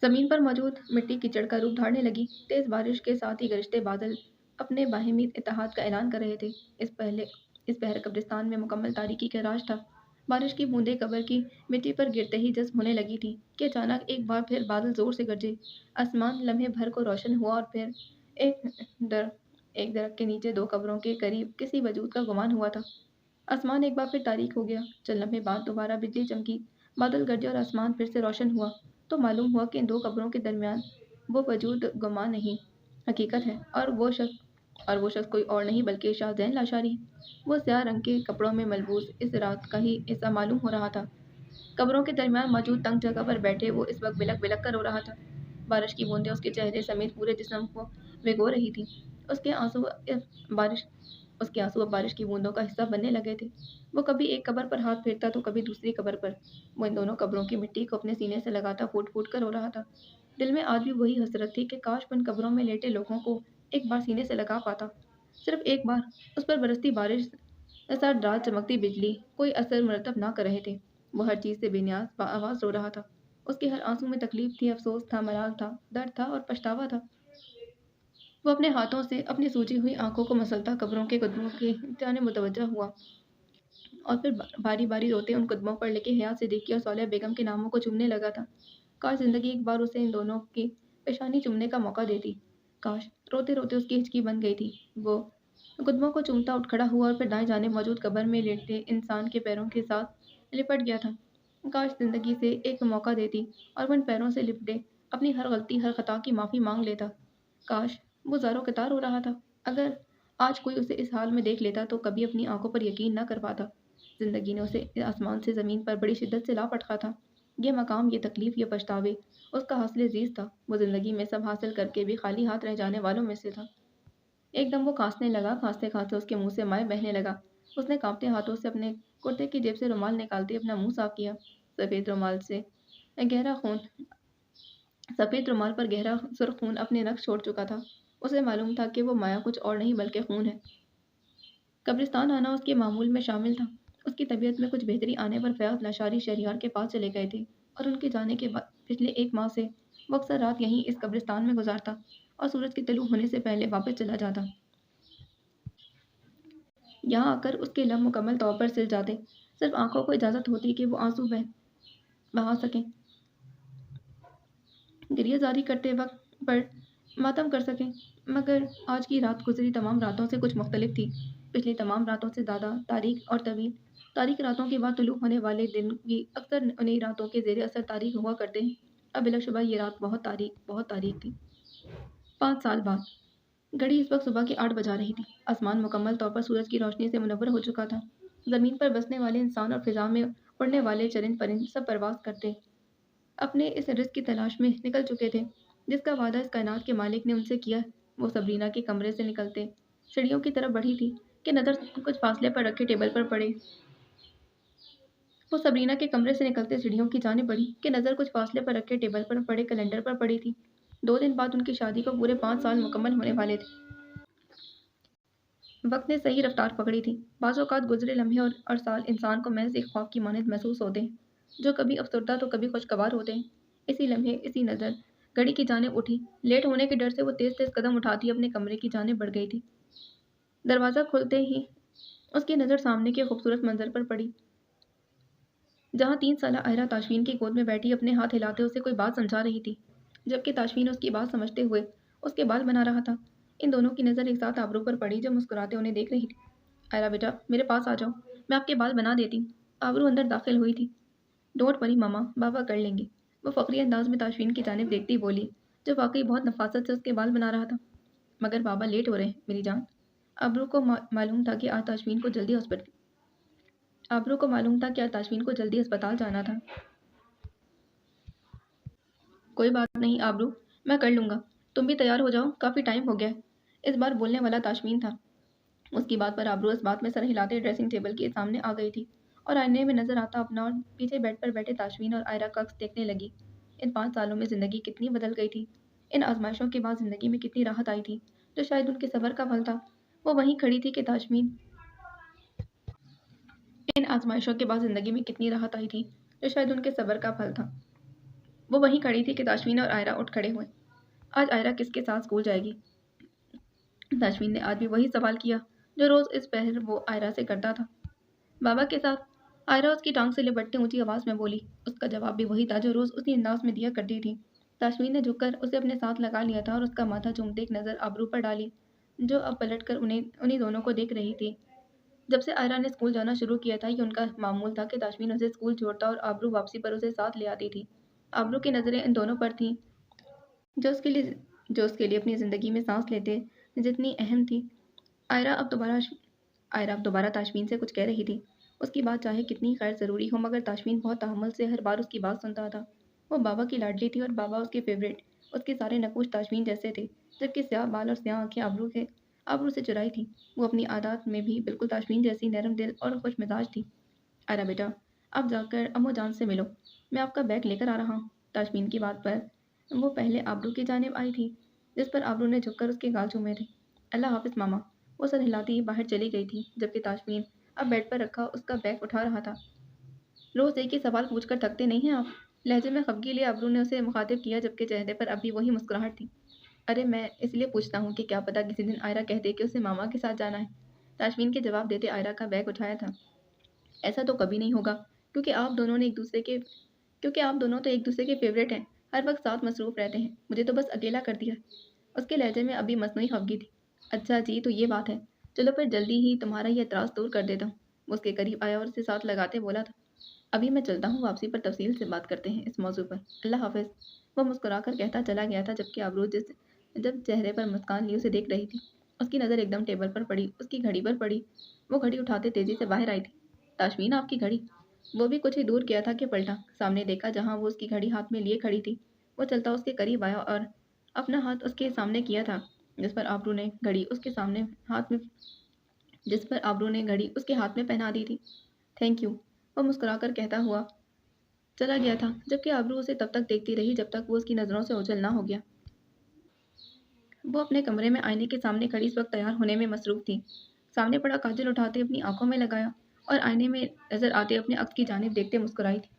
زمین پر موجود مٹی کیچڑ کا روپ دھارنے لگی۔ تیز بارش کے ساتھ ہی گرجتے بادل اپنے باہمی اتحاد کا اعلان کر رہے تھے۔ اس پہر قبرستان میں مکمل تاریکی کا راج تھا۔ بارش کی بوندیں قبر کی مٹی پر گرتے ہی جذب ہونے لگی تھیں کہ اچانک ایک بار پھر بادل زور سے گرجے۔ آسمان لمحے بھر کو روشن ہوا اور پھر ایک درخت کے نیچے دو قبروں کے قریب کسی وجود کا گمان ہوا تھا۔ آسمان ایک بار پھر تاریک ہو گیا۔ چند لمحے بعد دوبارہ بجلی چمکی، بادل گرجے اور آسمان پھر سے روشن ہوا تو معلوم ہوا کہ ان دو قبروں کے درمیان وہ وجود گمان نہیں، حقیقت ہے، اور وہ شخص کوئی اور نہیں بلکہ شاہ زین لاشاری۔ وہ سیاہ رنگ کے کپڑوں میں ملبوس اس رات کا ہی حصہ معلوم ہو رہا تھا۔ قبروں کے درمیان موجود تنگ جگہ پر بیٹھے وہ اس وقت بلک بلک کر رو رہا تھا۔ بارش کی بوندیں اس کے چہرے سمیت پورے جسم کو بھگو رہی تھیں۔ اس کے آنسو اب بارش کی بوندوں کا حصہ بننے لگے تھے۔ وہ کبھی ایک قبر پر ہاتھ پھیرتا تو کبھی دوسری قبر پر۔ وہ ان دونوں قبروں کی مٹی کو اپنے سینے سے لگاتا پھوٹ پھوٹ کر رو رہا تھا۔ دل میں آج بھی وہی حسرت تھی کہ کاش وہ ان قبروں میں لیٹے لوگوں کو ایک بار سینے سے لگا پاتا، صرف ایک بار۔ اس پر برستی بارش، سر رات چمکتی بجلی کوئی اثر مرتب نہ کر رہے تھے۔ وہ ہر چیز سے بے نیاز آواز رو رہا تھا۔ اس کے ہر آنسو میں تکلیف تھی، افسوس تھا، ملال تھا، درد تھا اور پچھتاوا تھا۔ وہ اپنے ہاتھوں سے اپنی سوجی ہوئی آنکھوں کو مسلتا قبروں کے قدموں کی جانب متوجہ ہوا اور پھر باری باری روتے ان قدموں پر لکھے حیات صدیقی اور صالحہ بیگم کے ناموں کو چومنے لگا تھا۔ کاش زندگی ایک بار اسے ان دونوں کی پیشانی چومنے کا موقع دیتی۔ کاش۔ روتے روتے اس کی ہچکی بن گئی تھی۔ وہ قدموں کو چومتا اٹھ کھڑا ہوا اور پھر دائیں جانب موجود قبر میں لیٹے انسان کے پیروں کے ساتھ لپٹ گیا تھا۔ کاش زندگی سے ایک موقع دیتی اور وہ ان پیروں سے لپٹے اپنی ہر غلطی، ہر خطا کی معافی مانگ لیتا۔ کاش۔ وہ زاروں قطار رو رہا تھا۔ اگر آج کوئی اسے اس حال میں دیکھ لیتا تو کبھی اپنی آنکھوں پر یقین نہ کر پاتا۔ زندگی نے اسے آسمان سے زمین پر بڑی شدت سے لا پٹکا تھا۔ یہ مقام، یہ تکلیف، یہ پچھتاوے اس کا حاصل زیست تھا۔ وہ زندگی میں سب حاصل کر کے بھی خالی ہاتھ رہ جانے والوں میں سے تھا۔ ایک دم وہ کھانسنے لگا، کھانستے کھانستے اس کے منہ سے مائع بہنے لگا۔ اس نے کانپتے ہاتھوں سے اپنے کرتے کی جیب سے رومال نکالتے اپنا منہ صاف کیا۔ سفید رومال پر گہرا سرخ خون اپنے نقش چھوڑ چکا تھا۔ اسے معلوم تھا کہ وہ مائع کچھ اور نہیں بلکہ خون ہے۔ قبرستان آنا اس کے معمول میں شامل تھا۔ اس کی طبیعت میں کچھ بہتری آنے پر فیاض لاشاری شہریار کے پاس چلے گئے تھے اور ان کے جانے کے بعد پچھلے 1 ماہ سے وہ اکثر رات یہیں اس قبرستان میں گزارتا اور سورج کے طلوع ہونے سے پہلے واپس چلا جاتا۔ یہاں آ کر اس کے لب مکمل طور پر سل جاتے، صرف آنکھوں کو اجازت ہوتی کہ وہ آنسو بہا سکیں، گریہ زاری کرتے وقت پر ماتم کر سکیں۔ مگر آج کی رات گزری تمام راتوں سے کچھ مختلف تھی، پچھلی تمام راتوں سے زیادہ تاریک اور طویل۔ تاریک راتوں کے بعد طلوع ہونے والے دن بھی اکثر نئی راتوں کے زیر اثر تاریک ہوا کرتے ہیں۔ اب بلا شبہ یہ رات بہت تاریک تھی۔ 5 سال بعد گھڑی اس وقت صبح کے 8 بجا رہی تھی۔ آسمان مکمل طور پر سورج کی روشنی سے منور ہو چکا تھا۔ زمین پر بسنے والے انسان اور فضا میں اڑنے والے چرند پرند سب پرواز کرتے اپنے اس رزق کی تلاش میں نکل چکے تھے جس کا وعدہ اس کائنات کے مالک نے ان سے کیا۔ وہ سبرینا کے کمرے سے نکلتے سیڑھیوں کی طرف بڑھی تھی کہ نظر کچھ فاصلے پر رکھے ٹیبل پر پڑے۔ وہ سبرینا کے کمرے سے نکلتے سیڑھیوں کی جانب بڑھی کہ نظر کچھ فاصلے پر رکھے ٹیبل پر پڑے کیلنڈر پر پڑی تھی۔ 2 دن بعد ان کی شادی کو پورے 5 سال مکمل ہونے والے تھے۔ وقت نے صحیح رفتار پکڑی تھی۔ بعض اوقات گزرے لمحے اور سال انسان کو محض ایک خواب کی مانند محسوس ہوتے ہیں جو کبھی افسردہ تو کبھی خوشگوار ہوتے ہیں۔ اسی لمحے اسی نظر گھڑی کی جانب اٹھی۔ لیٹ ہونے کے ڈر سے وہ تیز تیز قدم اٹھاتی اپنے کمرے کی جانب بڑھ گئی تھی۔ دروازہ کھلتے ہی اس کی نظر سامنے کے خوبصورت منظر پر پڑی جہاں 3 سالہ آئرہ تاشفین کی گود میں بیٹھی اپنے ہاتھ ہلاتے اسے کوئی بات سمجھا رہی تھی جبکہ تاشفین اس کی بات سمجھتے ہوئے اس کے بال بنا رہا تھا۔ ان دونوں کی نظر ایک ساتھ آبرو پر پڑی جو مسکراتے انہیں دیکھ رہی تھی۔ آئرہ بیٹا میرے پاس آ جاؤ، میں آپ کے بال بنا دیتی ہوں۔ آبرو اندر داخل ہوئی تھی۔ ڈونٹ وری ماما، بابا کر لیں گے، وہ فخری انداز میں تاشفین کی جانب دیکھتی بولی جو واقعی بہت نفاست سے اس کے بال بنا رہا تھا۔ مگر بابا لیٹ ہو رہے ہیں میری جان۔ آبرو کو معلوم تھا کہ آج تاشفین کو جلدی ہسپتال جانا تھا۔ کوئی بات نہیں آبرو، میں کر لوں گا، تم بھی تیار ہو جاؤ، کافی ٹائم ہو گیا ہے۔ اس بار بولنے والا تاشفین تھا۔ اس کی بات پر آبرو اس بات میں سر ہلاتے ڈریسنگ ٹیبل کے سامنے آ گئی تھی اور آئینے میں نظر آتا اپنا اور پیچھے بیڈ پر بیٹھے تاشفین اور آئرہ کا عکس دیکھنے لگی۔ ان 5 سالوں میں زندگی کتنی بدل گئی تھی۔ ان آزمائشوں کے بعد زندگی میں کتنی راحت آئی تھی جو شاید ان کے صبر کا پھل تھا۔ وہ وہیں کھڑی تھی کہ تاشفین ان آزمائشوں کے بعد زندگی میں کتنی راحت آئی تھی جو شاید ان کے صبر کا پھل تھا۔ وہ وہیں کھڑی تھی کہ تاشفین اور آئرہ اٹھ کھڑے ہوئے۔ آج آئرہ کس کے ساتھ اسکول جائے گی؟ تاشفین نے آج بھی وہی سوال کیا جو روز اس پہر وہ آئرہ سے کرتا تھا۔ بابا کے ساتھ، آئرہ اس کی ٹانگ سے لپٹتے اونچی آواز میں بولی۔ اس کا جواب بھی وہی تھا جو روز اسی انداز میں دیا کرتی تھی۔ تاشفین نے جھک کر اسے اپنے ساتھ لگا لیا تھا اور اس کا ماتھا چومتے ایک نظر آبرو پر ڈالی جو اب پلٹ کر انہی دونوں کو دیکھ رہی تھی۔ جب سے آئرہ نے اسکول جانا شروع کیا تھا یہ ان کا معمول تھا کہ تاشفین اسے اسکول چھوڑتا اور آبرو واپسی پر اسے ساتھ لے آتی تھی۔ آبرو کی نظریں ان دونوں پر تھیں جو اس کے لیے اپنی زندگی میں سانس لیتے جتنی اہم تھی۔ آئرہ اب دوبارہ تاشفین سے کچھ کہہ رہی تھی۔ اس کی بات چاہے کتنی غیر ضروری ہو مگر تاشفین بہت تحمل سے ہر بار اس کی بات سنتا تھا۔ وہ بابا کی لاڈلی تھی اور بابا اس کے فیورٹ۔ اس کے سارے نقوش تاشفین جیسے تھے جبکہ سیاہ بال اور سیاہ آنکھیں آبرو سے چرائی تھی۔ وہ اپنی عادات میں بھی بالکل تاشفین جیسی نرم دل اور خوش مزاج تھی۔ آئرہ بیٹا اب جا کر امو جان سے ملو، میں آپ کا بیگ لے کر آ رہا ہوں۔ تاشفین کی بات پر وہ پہلے آبرو کی جانب آئی تھی جس پر آبرو نے جھک کر اس کے گال چومے تھے۔ اللہ حافظ ماما، وہ سر ہلاتی ہی باہر چلی گئی تھی جبکہ تاشفین اب بیڈ پر رکھا اس کا بیگ اٹھا رہا تھا۔ روز ایک ہی سوال پوچھ کر تھکتے نہیں ہیں آپ؟ لہجے میں خفگی لیے آبرو نے اسے مخاطب کیا جبکہ چہرے پر اب بھی وہی مسکراہٹ تھی۔ ارے میں اس لیے پوچھتا ہوں کہ کیا پتہ کسی دن آئرہ کہتے کہ اسے ماما کے ساتھ جانا ہے۔ تاشفین کے جواب دیتے آئرہ کا بیگ اٹھایا تھا۔ ایسا تو کبھی نہیں ہوگا کیونکہ آپ دونوں تو ایک دوسرے کے فیورٹ ہیں، ہر وقت ساتھ مصروف رہتے ہیں، مجھے تو بس اکیلا کر دیا۔ اس کے لہجے میں ابھی مصنوعی خفگی تھی۔ اچھا جی تو یہ بات ہے، چلو پھر جلدی ہی تمہارا یہ اعتراض دور کر دیتا ہوں۔ وہ اس کے قریب آیا اور اسے ساتھ لگاتے بولا تھا۔ ابھی میں چلتا ہوں، واپسی پر تفصیل سے بات کرتے ہیں اس موضوع پر، اللہ حافظ۔ وہ مسکرا کر کہتا چلا گیا تھا جبکہ آبرو جب چہرے پر مسکان لیے اسے دیکھ رہی تھی۔ اس کی نظر ایک دم ٹیبل پر پڑی، اس کی گھڑی پر پڑی۔ وہ گھڑی اٹھاتے تیزی سے باہر آئی تھی۔ تاشفین آپ کی گھڑی؟ وہ بھی کچھ ہی دور کیا تھا کہ پلٹا، سامنے دیکھا جہاں وہ اس کی گھڑی ہاتھ میں لیے کھڑی تھی۔ وہ چلتا اس کے قریب آیا اور اپنا ہاتھ اس کے سامنے کیا تھا جس پر آبرو نے گھڑی اس کے ہاتھ میں پہنا دی تھی۔ تھینک یو، وہ مسکرا کر کہتا ہوا چلا گیا تھا جبکہ آبرو اسے تب تک دیکھتی رہی جب تک وہ اس کی نظروں سے اوجھل نہ ہو گیا۔ وہ اپنے کمرے میں آئینے کے سامنے کھڑی اس وقت تیار ہونے میں مصروف تھی۔ سامنے پڑا کاجل اٹھاتے اپنی آنکھوں میں لگایا اور آئینے میں نظر آتے اپنے عکس کی جانب دیکھتے مسکرائی تھی۔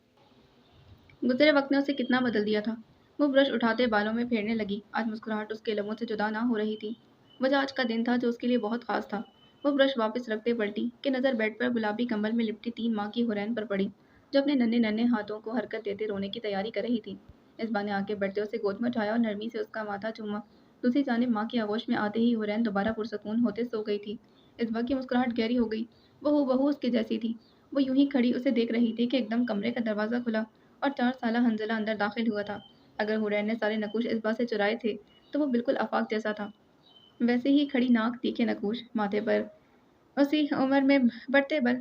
گزرے وقت نے اسے کتنا بدل دیا تھا۔ وہ برش اٹھاتے بالوں میں پھیرنے لگی۔ آج مسکراہٹ اس کے لبوں سے جدا نہ ہو رہی تھی۔ وجہ آج کا دن تھا جو اس کے لیے بہت خاص تھا۔ وہ برش واپس رکھتے پلٹی کہ نظر بیڈ پر گلابی کمبل میں لپٹی 3 ماہ کی حورین پر پڑی جو اپنے ننھے ننھے ہاتھوں کو حرکت دیتے رونے کی تیاری کر رہی تھی۔ اسبا نے آگے بڑھتے اسے گود میں اٹھایا اور نرمی سے اس کا ماتھا چوما۔ دوسری جانب ماں کی آغوش میں آتے ہی حورین دوبارہ پرسکون ہوتے سو گئی تھی۔ اسبا کی مسکراہٹ گہری ہو گئی، وہ ہو بہو اس کے جیسی تھی۔ وہ یوں ہی کھڑی اسے دیکھ رہی تھی کہ ایک دم کمرے کا دروازہ کھلا اور 4 سالہ حنظلہ اندر داخل ہوا تھا۔ اگر حورین نے سارے نقوش اسبا سے چرائے تھے تو وہ بالکل آفاق جیسا تھا، ویسے ہی کھڑی ناک، تیکھے نقوش، ماتھے پر اسی عمر میں بڑھتے بل،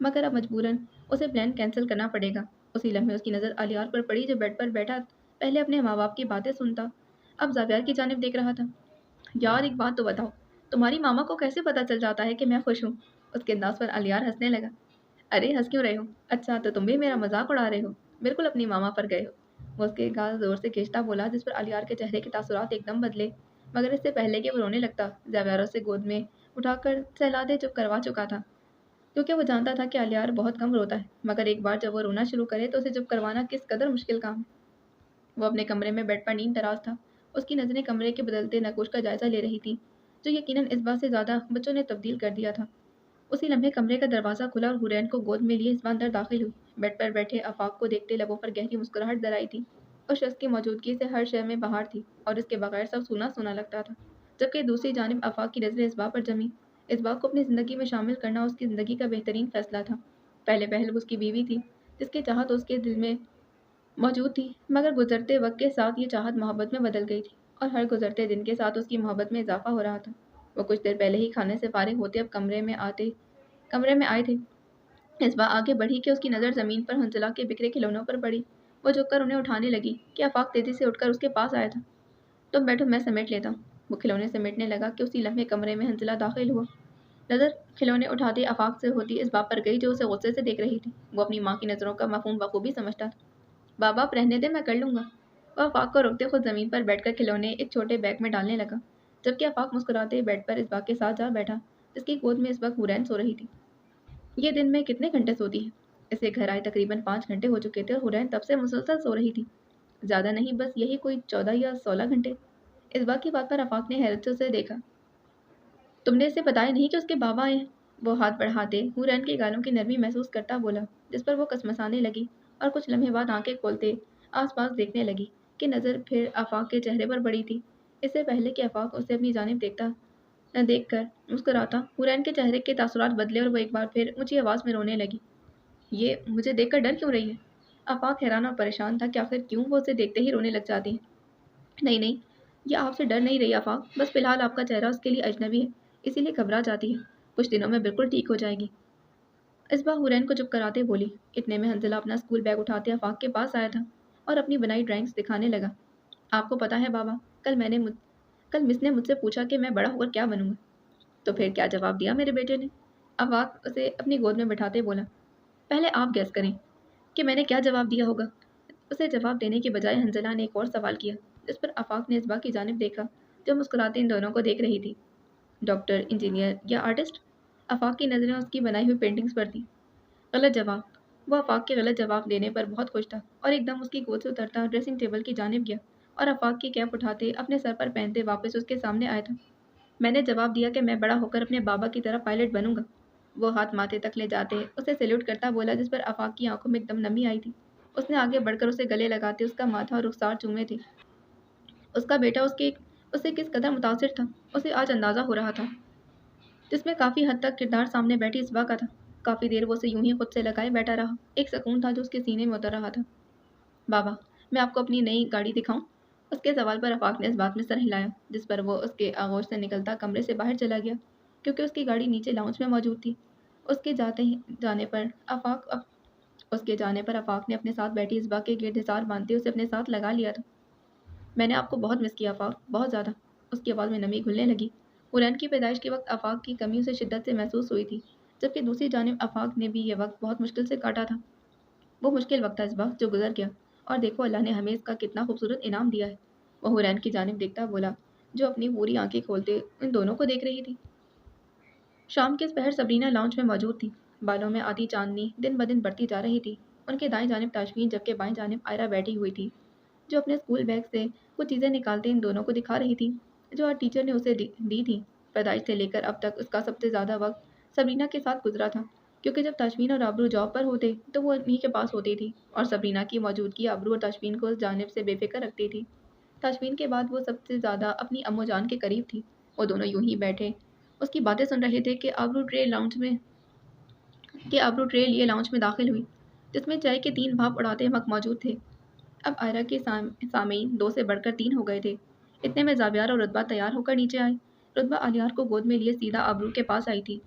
مگر اب مجبوراً اسے پلان کینسل کرنا پڑے گا۔ اسی لمحے اس کی نظر الیار پر پڑی جو بیڈ پر بیٹھا پہلے اپنے ماں باپ کی باتیں سنتا اب زاویار کی جانب دیکھ رہا تھا۔ یار ایک بات تو بتاؤ، تمہاری ماما کو کیسے پتا چل جاتا ہے کہ میں خوش ہوں؟ اس کے انداز پر الیار ہنسنے لگا۔ ارے ہنس کیوں رہے ہو؟ اچھا تو تم بھی میرا مذاق اڑا رہے ہو؟ بالکل اپنی ماما پر گئے ہو۔ وہ اس کے گال زور سے کھینچتا بولا جس پر الیار کے چہرے کے تاثرات ایک دم بدلے، مگر اس سے پہلے کہ وہ رونے لگتا زاویار اسے گود میں اٹھا کر سہلادے چپ کروا چکا تھا، کیونکہ وہ جانتا تھا کہ الیار بہت کم روتا ہے، مگر ایک بار جب وہ رونا شروع کرے تو اسے چپ کروانا کس قدر مشکل کام ہے۔ وہ اپنے کمرے میں بیڈ پر نیم دراز تھا، اس کی نظریں کمرے کے بدلتے نقوش کا جائزہ لے رہی تھیں جو یقیناً اس بات سے زیادہ بچوں نے تبدیل کر دیا تھا۔ اسی لمحے کمرے کا دروازہ کھلا اور حورین کو گود میں لیے اسما اندر داخل ہوئی۔ بیڈ پر بیٹھے آفاق کو دیکھتے لبوں پر گہری مسکراہٹ درائی تھی۔ اس شخص کی موجودگی سے ہر شے میں بہار تھی اور اس کے بغیر سب سونا سونا لگتا تھا، جبکہ دوسری جانب آفاق کی نظریں اسبا پر جمی۔ اسبا کو اپنی زندگی میں شامل کرنا اس کی زندگی کا بہترین فیصلہ تھا۔ پہلے پہل وہ اس کی بیوی تھی جس کی چاہت اس کے دل میں موجود تھی، مگر گزرتے وقت کے ساتھ یہ چاہت محبت میں بدل گئی تھی اور ہر گزرتے دن کے ساتھ اس کی محبت میں اضافہ ہو رہا تھا۔ وہ کچھ دیر پہلے ہی کھانے سے فارغ ہوتے اب کمرے میں آئے تھے۔ اسبا آگے بڑھی کہ اس کی نظر زمین پر حنزلہ کے بکھرے کھلونوں پر پڑی۔ وہ جھک کر انہیں اٹھانے لگی کہ آفاق تیزی سے اٹھ کر اس کے پاس آیا تھا۔ تم بیٹھو میں سمیٹ لیتا ہوں۔ وہ کھلونے سمیٹنے لگا کہ اسی لمحے کمرے میں حنزلہ داخل ہوا۔ نظر کھلونے اٹھاتے آفاق سے ہوتی اس بات پر گئی جو اسے غصے سے دیکھ رہی تھی۔ وہ اپنی ماں کی نظروں کا مفہوم بخوبی سمجھتا تھا۔ بابا آپ رہنے دیں، میں کر لوں گا۔ وہ آفاق کو روکتے خود زمین پر بیٹھ کر کھلونے ایک چھوٹے بیگ میں ڈالنے لگا، جبکہ آفاق مسکراتے بیڈ پر اسبا کے ساتھ جا بیٹھا جس کی گود میں اس وقت حورین سو رہی تھی۔ یہ دن میں کتنے گھنٹے سوتی ہے؟ اسے گھر آئے تقریباً 5 گھنٹے ہو چکے تھے اور حورین تب سے مسلسل سو رہی تھی۔ زیادہ نہیں، بس یہی کوئی 14 یا 16 گھنٹے۔ اسبا کی بات پر آفاق نے حیرت سے اسے دیکھا۔ تم نے اسے بتایا نہیں کہ اس کے بابا آئے ہیں؟ وہ ہاتھ بڑھاتے حورین کے گالوں کی نرمی محسوس کرتا بولا، جس پر وہ کسمسانے لگی اور کچھ لمحے بعد آنکھیں کھولتے آس پاس دیکھنے لگی کہ نظر پھر آفاق کے چہرے پر پڑی تھی۔ اس سے پہلے کہ آفاق اسے اپنی جانب دیکھ کر مسکراتا، حورین کے چہرے کے تاثرات بدلے اور وہ ایک بار پھر اونچی آواز میں رونے لگی۔ یہ مجھے دیکھ کر ڈر کیوں رہی ہے؟ آفاق حیران اور پریشان تھا کہ آخر کیوں وہ اسے دیکھتے ہی رونے لگ جاتی ہے۔ نہیں نہیں، یہ آپ سے ڈر نہیں رہی آفاق، بس فی الحال آپ کا چہرہ اس کے لیے اجنبی ہے، اسی لیے گھبرا جاتی ہے۔ کچھ دنوں میں بالکل ٹھیک ہو جائے گی۔ اسبا حورین کو چپ کراتے بولی۔ اتنے میں حنزلہ اپنا اسکول بیگ اٹھاتے آفاق کے پاس آیا تھا اور اپنی بنائی ڈرائنگس دکھانے لگا۔ آپ کو پتا ہے بابا، کل مس نے مجھ سے پوچھا کہ میں بڑا ہو کر کیا بنوں گا۔ تو پھر کیا جواب دیا میرے بیٹے نے؟ آفاق اسے اپنی گود میں بٹھاتے بولا۔ پہلے آپ گیس کریں کہ میں نے کیا جواب دیا ہوگا۔ اسے جواب دینے کے بجائے حنزلہ نے ایک اور سوال کیا، جس پر آفاق نے اسبا کی جانب دیکھا جو مسکراتے ان دونوں کو دیکھ رہی تھی۔ ڈاکٹر، انجینئر یا آرٹسٹ؟ آفاق کی نظریں اس کی بنائی ہوئی پینٹنگز پر تھیں۔ غلط جواب۔ وہ آفاق کے غلط جواب دینے پر بہت خوش تھا اور ایک دم اس کی گود سے اترتا ڈریسنگ ٹیبل کی جانب گیا اور آفاق کی کیپ اٹھاتے اپنے سر پر پہنتے واپس اس کے سامنے آیا تھا۔ میں نے جواب دیا کہ میں بڑا ہو کر اپنے بابا کی طرح پائلٹ بنوں گا۔ وہ ہاتھ ماتھے تک لے جاتے اسے سیلیوٹ کرتا بولا، جس پر آفاق کی آنکھوں میں ایک دم نمی آئی تھی۔ اس نے آگے بڑھ کر اسے گلے لگاتے اس کا ماتھا اور رخسار چومے تھے۔ اس کا بیٹا اس سے کس قدر متاثر تھا اسے آج اندازہ ہو رہا تھا، جس میں کافی حد تک کردار سامنے بیٹھی اسبا کا تھا۔ کافی دیر وہ اسے یوں ہی خود سے لگائے بیٹھا رہا۔ ایک سکون تھا جو اس کے سینے میں اتر رہا تھا۔ بابا، میں آپ کو اپنی نئی گاڑی دکھاؤں؟ اس کے سوال پر آفاق نے اس بات میں سر ہلایا، جس پر وہ اس کے آغوش سے نکلتا کمرے سے باہر چلا گیا، کیونکہ اس کی گاڑی نیچے لاؤنج میں موجود تھی۔ اس کے جانے پر آفاق نے اپنے ساتھ بیٹھی اسبا کے گرد حصار باندھتے اسے اپنے ساتھ لگا لیا تھا۔ میں نے آپ کو بہت مس کیا آفاق، بہت زیادہ۔ اس کی آواز میں نمی گھلنے لگی۔ حورین کی پیدائش کے وقت آفاق کی کمی اسے شدت سے محسوس ہوئی تھی، جبکہ دوسری جانب آفاق نے بھی یہ وقت بہت مشکل سے کاٹا تھا۔ وہ مشکل وقت تھا اسبا جو گزر گیا، اور دیکھو اللہ نے ہمیں اس کا کتنا خوبصورت انعام دیا ہے۔ وہ حورین کی جانب دیکھتا بولا جو اپنی پوری آنکھیں کھولتے ان دونوں کو دیکھ رہی تھی۔ شام کے اس پہر سبرینا لاؤنج میں موجود تھی۔ بالوں میں آدھی چاندنی دن بدن بڑھتی جا رہی تھی۔ ان کے دائیں جانب تاشفین جبکہ بائیں جانب آئرہ بیٹھی ہوئی تھی، جو اپنے اسکول بیگ سے کچھ چیزیں نکالتے ان دونوں کو دکھا رہی تھی جو آج ٹیچر نے اسے دی تھی۔ پیدائش سے لے کر اب تک اس کا سب سے زیادہ وقت سبرینا کے ساتھ گزرا تھا، کیونکہ جب تاشفین اور آبرو جاب پر ہوتے تو وہ انہی کے پاس ہوتی تھی اور سبرینا کی موجودگی آبرو اور تاشفین کو اس جانب سے بے فکر رکھتی تھی۔ تاشفین کے بعد وہ سب سے زیادہ اپنی امو جان کے قریب تھی۔ وہ دونوں یوں ہی بیٹھے اس کی باتیں سن رہے تھے کہ آبرو ٹرے لیے لاؤنج میں داخل ہوئی، جس میں چائے کے 3 بھاپ اڑاتے وقت موجود تھے۔ اب آئرہ کے سامعین 2 سے بڑھ کر 3 ہو گئے تھے۔ اتنے میں زاویار اور رتبہ تیار ہو کر نیچے آئے۔ رتبہ الیار کو گود میں لیے سیدھا آبرو کے پاس آئی تھی۔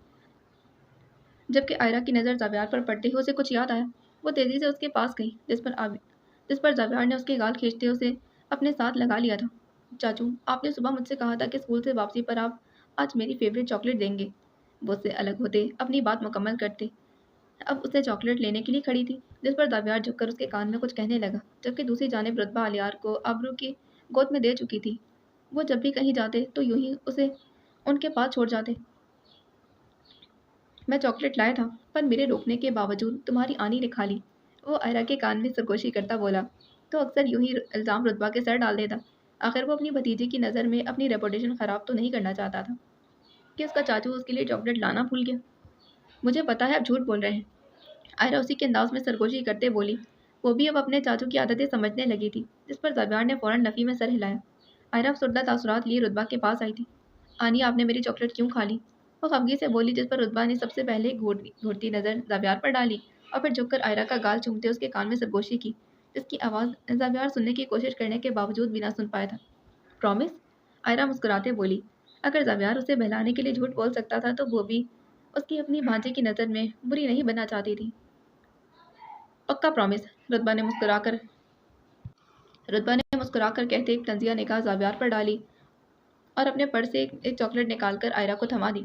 جبکہ آئرہ کی نظر زاویار پر پڑتے ہی اسے کچھ یاد آیا۔ وہ تیزی سے اس کے پاس گئی، جس پر زاویار نے اس کے گال کھینچتے اسے اپنے ساتھ لگا لیا تھا۔ چاچو، آپ نے صبح مجھ سے کہا تھا کہ اسکول سے واپسی پر آپ آج میری فیوریٹ چاکلیٹ دیں گے۔ وہ اس سے الگ ہوتے اپنی بات مکمل کرتے اب اسے چاکلیٹ لینے کے لیے کھڑی تھی، جس پر زاویار جھک کر اس کے کان میں کچھ کہنے لگا، جبکہ دوسری جانب رتبہ الیار کو آبرو کی گود میں دے چکی تھی۔ وہ جب بھی کہیں جاتے تو یوں ہی اسے ان کے پاس چھوڑ جاتے۔ میں چاکلیٹ لایا تھا، پر میرے روکنے کے باوجود تمہاری آنی نے کھا لی، وہ آئرہ کے کان میں سرگوشی کرتا بولا۔ تو اکثر یوں ہی الزام رتبہ کے سر ڈال دیتا۔ آخر وہ اپنی بھتیجی کی نظر میں اپنی ریپوٹیشن خراب تو نہیں کرنا چاہتا تھا کہ اس کا چاچو اس کے لیے چاکلیٹ لانا بھول گیا۔ مجھے پتا ہے آپ جھوٹ بول رہے ہیں، آئرہ اسی کے انداز میں سرگوشی کرتے بولی۔ وہ بھی اب اپنے چاچو کی عادتیں سمجھنے لگی تھی، جس پر زاویار نے فوراً نفی میں سر ہلایا۔ آئرہ افسردہ تاثرات لیے رتبہ کے پاس آئی تھی۔ آنی، آپ نے میری چاکلیٹ کیوں کھا لی؟ وہ خفگی سے بولی، جس پر رتبہ نے سب سے پہلے گھورتی نظر زاویار پر ڈالی اور پھر جھک کر آئرہ کا گال چومتے اس کے کان میں سرگوشی کی، جس کی آواز زاویار سننے کی کوشش کرنے کے باوجود بھی نہ سن پایا تھا۔ پرومس؟ آئرہ مسکراتے بولی۔ اگر زاویار اسے بہلانے کے لیے جھوٹ بول سکتا تھا تو وہ بھی اس کی اپنی بھانجے کی نظر میں بری نہیں بننا چاہتی تھی۔ پکا پرومس، رتبہ نے مسکرا کر کہتے ایک طنزیہ نگاہ زاویار پر ڈالی اور اپنے پرس سے ایک چاکلیٹ نکال کر آئرہ کو تھما دی۔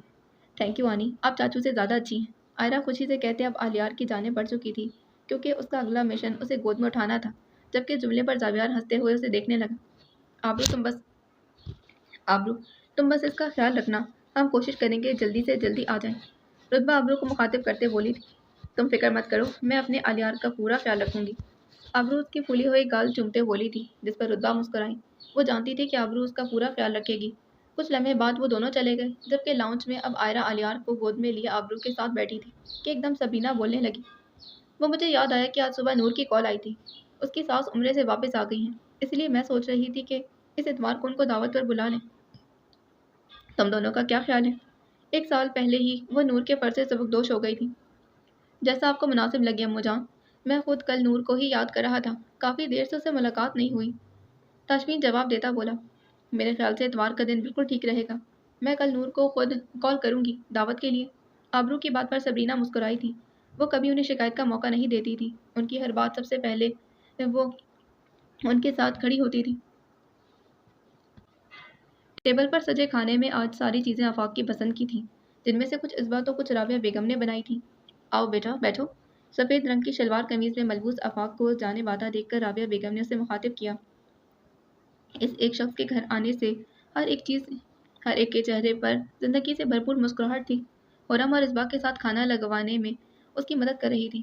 تھینک یو آنی، آپ چاچو سے زیادہ اچھی ہیں، آئرہ خوشی سے کہتے اب الیار کی جانب بڑھ چکی تھی، کیونکہ اس کا اگلا مشن اسے گود میں اٹھانا تھا۔ جبکہ جملے پر زاویار ہنستے ہوئے اسے دیکھنے لگا۔ آبرو تم بس اس کا خیال رکھنا، ہم کوشش کریں گے جلدی سے جلدی آ جائیں۔ رتبہ آبرو کو مخاطب کرتے بولی تھی۔ تم فکر مت کرو، میں اپنے الیار کا پورا خیال رکھوں گی، آبرو اس کی پھولی ہوئی گال چومتے بولی تھی، جس پر رتبہ مسکرائی۔ وہ جانتی تھی کہ آبرو اس کا پورا خیال رکھے گی۔ کچھ لمحے بعد وہ دونوں چلے گئے، جبکہ لاؤنج میں اب آئرہ الیار کو گود میں لیے آبرو کے ساتھ بیٹھی تھی کہ ایک دم سبینہ بولنے لگی۔ وہ مجھے یاد آیا کہ آج صبح نور کی کال آئی تھی، اس کی ساس عمرے سے واپس آ گئی ہیں، اس لیے میں سوچ رہی تھی کہ اس اتوار کو ان کو دعوت پر بلا لیں۔ تم دونوں کا کیا خیال ہے؟ 1 سال پہلے ہی وہ نور کے فرض سے سبکدوش ہو گئی تھی۔ جیسا آپ کو مناسب لگے امو جان، میں خود کل نور کو ہی یاد کر رہا تھا، کافی دیر سے اس سے ملاقات نہیں ہوئی۔ تاشفین جواب دیتا بولا، میرے خیال سے اتوار کا دن بالکل ٹھیک رہے گا، میں کل نور کو خود کال کروں گی دعوت کے لیے۔ آبرو کی بات پر سبرینا مسکرائی تھی۔ وہ کبھی انہیں شکایت کا موقع نہیں دیتی تھی، ان کی ہر بات سب سے پہلے وہ ان کے ساتھ کھڑی ہوتی تھی۔ ٹیبل پر سجے کھانے میں آج ساری چیزیں آفاق کی پسند کی تھیں، جن میں سے کچھ ازبا تو کچھ رابعہ بیگم نے بنائی تھیں۔ آؤ بیٹا بیٹھو۔ سفید رنگ کی شلوار قمیض میں ملبوس آفاق کو جانب آتا دیکھ کر رابعہ بیگم نے اسے مخاطب کیا۔ اس ایک شخص کے گھر آنے سے ہر ایک کے چہرے پر زندگی سے بھرپور مسکراہٹ تھی۔ خرم اور ازبا کے ساتھ کھانا لگوانے میں اس کی مدد کر رہی تھی،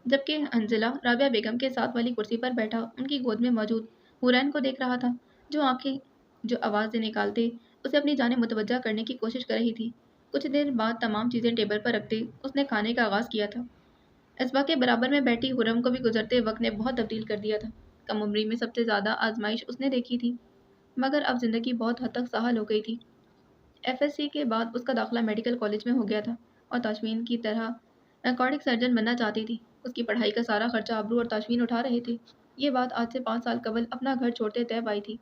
جبکہ حنزلہ رابعہ بیگم کے ساتھ والی کرسی پر بیٹھا ان کی گود میں موجود حورین کو دیکھ رہا تھا، جو آوازیں نکالتے اسے اپنی جانب متوجہ کرنے کی کوشش کر رہی تھی۔ کچھ دیر بعد تمام چیزیں ٹیبل پر رکھتے اس نے کھانے کا آغاز کیا تھا۔ ازبا کے برابر میں بیٹھی خرم کو بھی گزرتے وقت نے بہت تبدیل کر دیا تھا۔ کم عمری میں سب سے زیادہ آزمائش اس نے دیکھی تھی، مگر اب زندگی بہت حد تک سہل ہو گئی تھی۔ FSC کے بعد اس کا داخلہ میڈیکل کالج میں ہو گیا تھا اور تاشفین کی طرح کارڈک سرجن بننا چاہتی تھی۔ اس کی پڑھائی کا سارا خرچہ آبرو اور تاشفین اٹھا رہے تھے۔ یہ بات آج سے 5 سال قبل اپنا گھر چھوڑتے طیب آئی تھی۔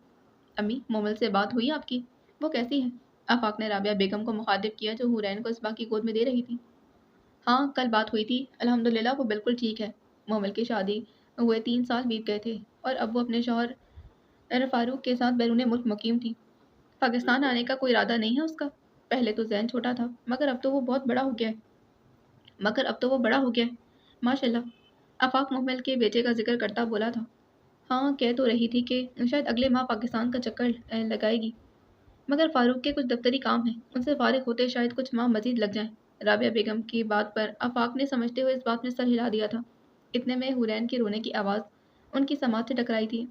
امی، مومل سے بات ہوئی آپ کی؟ وہ کیسی ہے؟ آفاق نے رابعہ بیگم کو مخاطب کیا، جو حورین کو ازبا کی گود میں دے رہی تھی۔ ہاں، کل بات ہوئی تھی، الحمدللہ وہ بالکل ٹھیک ہے۔ مومل کی شادی ہوئے 3 سال بیت گئے تھے اور اب وہ اپنے شوہر فاروق کے ساتھ بیرون ملک مقیم تھی۔ پاکستان آنے کا کوئی ارادہ نہیں ہے اس کا؟ پہلے تو ذہن چھوٹا تھا، مگر اب تو وہ بڑا ہو گیا ہے، ماشاءاللہ۔ آفاق مومل کے بیٹے کا ذکر کرتا بولا تھا۔ ہاں، کہہ تو رہی تھی کہ شاید اگلے ماہ پاکستان کا چکر لگائے گی، مگر فاروق کے کچھ دفتری کام ہیں، ان سے فارغ ہوتے شاید کچھ ماہ مزید لگ جائیں۔ رابعہ بیگم کی بات پر آفاق نے سمجھتے ہوئے اس بات میں سر ہلا دیا تھا۔ اتنے میں حورین کے رونے کی آواز ان کی سماعت سے ٹکرائی تھی۔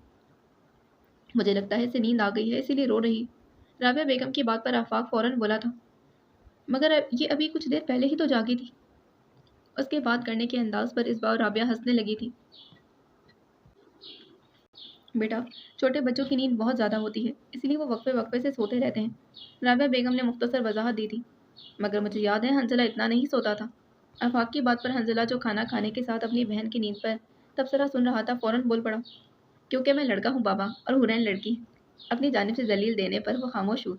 مجھے لگتا ہے اسے نیند آ گئی ہے، اسی لیے رو رہی۔ رابعہ بیگم کی بات پر آفاق فوراً بولا تھا، مگر یہ ابھی کچھ دیر پہلے ہی تو جاگی تھی۔ اس کے بات کرنے کے انداز پر ازبا اور رابعہ ہنسنے لگی تھی۔ بیٹا، چھوٹے بچوں کی نیند بہت زیادہ ہوتی ہے، اس لیے وہ وقفے وقفے سے سوتے رہتے ہیں، رابعہ بیگم نے مختصر وضاحت دی تھی۔ مگر مجھے یاد ہے حنزلہ اتنا نہیں سوتا تھا۔ آفاق کی بات پر حنزلہ، جو کھانا کھانے کے ساتھ اپنی بہن کی نیند پر تبصرہ سن رہا تھا، فوراً بول پڑا، کیونکہ میں لڑکا ہوں بابا اور حورین لڑکی۔ اپنی جانب سے دلیل دینے پر وہ خاموش ہوئی۔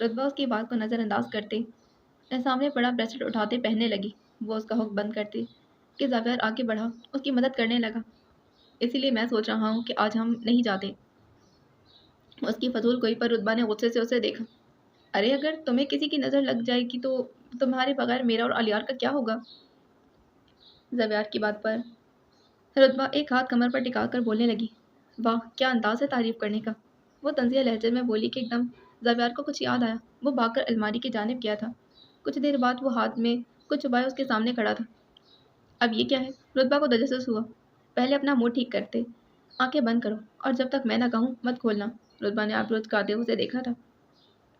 رتبہ اس کی بات کو نظر انداز کرتے سامنے پڑا بریسلٹ اٹھاتے پہننے لگی۔ وہ اس کا حق بند کرتے کہ زاویار آگے بڑھا، اس کی مدد کرنے لگا۔ اسی لیے میں سوچ رہا ہوں کہ آج ہم نہیں جاتے۔ اس کی فضول گوئی پر رتبہ نے غصے سے اسے دیکھا۔ ارے اگر تمہیں کسی کی نظر لگ جائے گی تو تمہارے بغیر میرا اور الیار کا کیا ہوگا؟ زاویار کی بات پر رتبہ ایک ہاتھ کمر پر ٹکا کر بولنے لگی۔ واہ کیا انداز ہے تعریف کرنے کا۔ وہ طنزیہ لہجے میں بولی کہ ایک دم زاویار کو کچھ یاد آیا۔ وہ بھاگ کر الماری کی جانب گیا تھا۔ کچھ دیر بعد وہ ہاتھ میں کچھ چھپائے اس کے سامنے کھڑا تھا۔ اب یہ کیا ہے؟ رتبہ کو تجسس ہوا۔ پہلے اپنا منہ ٹھیک کرتے آنکھیں بند کرو اور جب تک میں نہ کہوں مت کھولنا۔ رتبہ نے آبرو چکاتے ہوئے اسے دیکھا تھا۔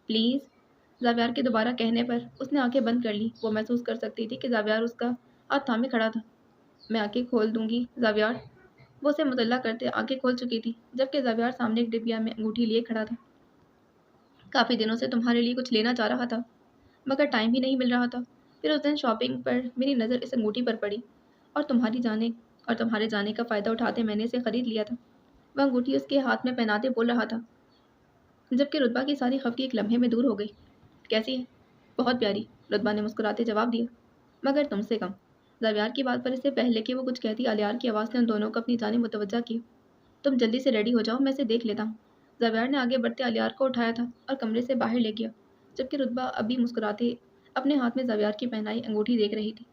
پلیز۔ زاویار کے دوبارہ کہنے پر اس نے آنکھیں بند کر لی۔ وہ محسوس کر سکتی تھی کہ زاویار اس کا ہاتھ تھامے کھڑا تھا۔ میں آنکھیں کھول دوں گی زاویار۔ وہ اسے مطلع کرتے آنکھیں کھول چکی تھی جبکہ زاویار سامنے ایک ڈبیا میں انگوٹھی لیے کھڑا تھا۔ کافی دنوں سے تمہارے لیے کچھ لینا چاہ رہا تھا مگر ٹائم ہی نہیں مل رہا تھا۔ پھر اس دن شاپنگ پر میری نظر اس انگوٹھی پر پڑی اور تمہارے جانے کا فائدہ اٹھاتے میں نے اسے خرید لیا تھا۔ وہ انگوٹھی اس کے ہاتھ میں پہناتے بول رہا تھا جبکہ رتبہ کی ساری خفگی ایک لمحے میں دور ہو گئی۔ کیسی ہے؟ بہت پیاری، رتبہ نے مسکراتے جواب دیا، مگر تم سے کم۔ زاویار کی بات پر اس سے پہلے کہ وہ کچھ کہتی الیار کی آواز نے ان دونوں کو اپنی جانب متوجہ کیا۔ تم جلدی سے ریڈی ہو جاؤ، میں اسے دیکھ لیتا ہوں۔ زاویار نے آگے بڑھتے الیار کو اٹھایا تھا اور کمرے سے باہر لے گیا جبکہ رتبہ ابھی مسکراتے اپنے ہاتھ میں زاویار کی پہنائی انگوٹھی دیکھ رہی تھی۔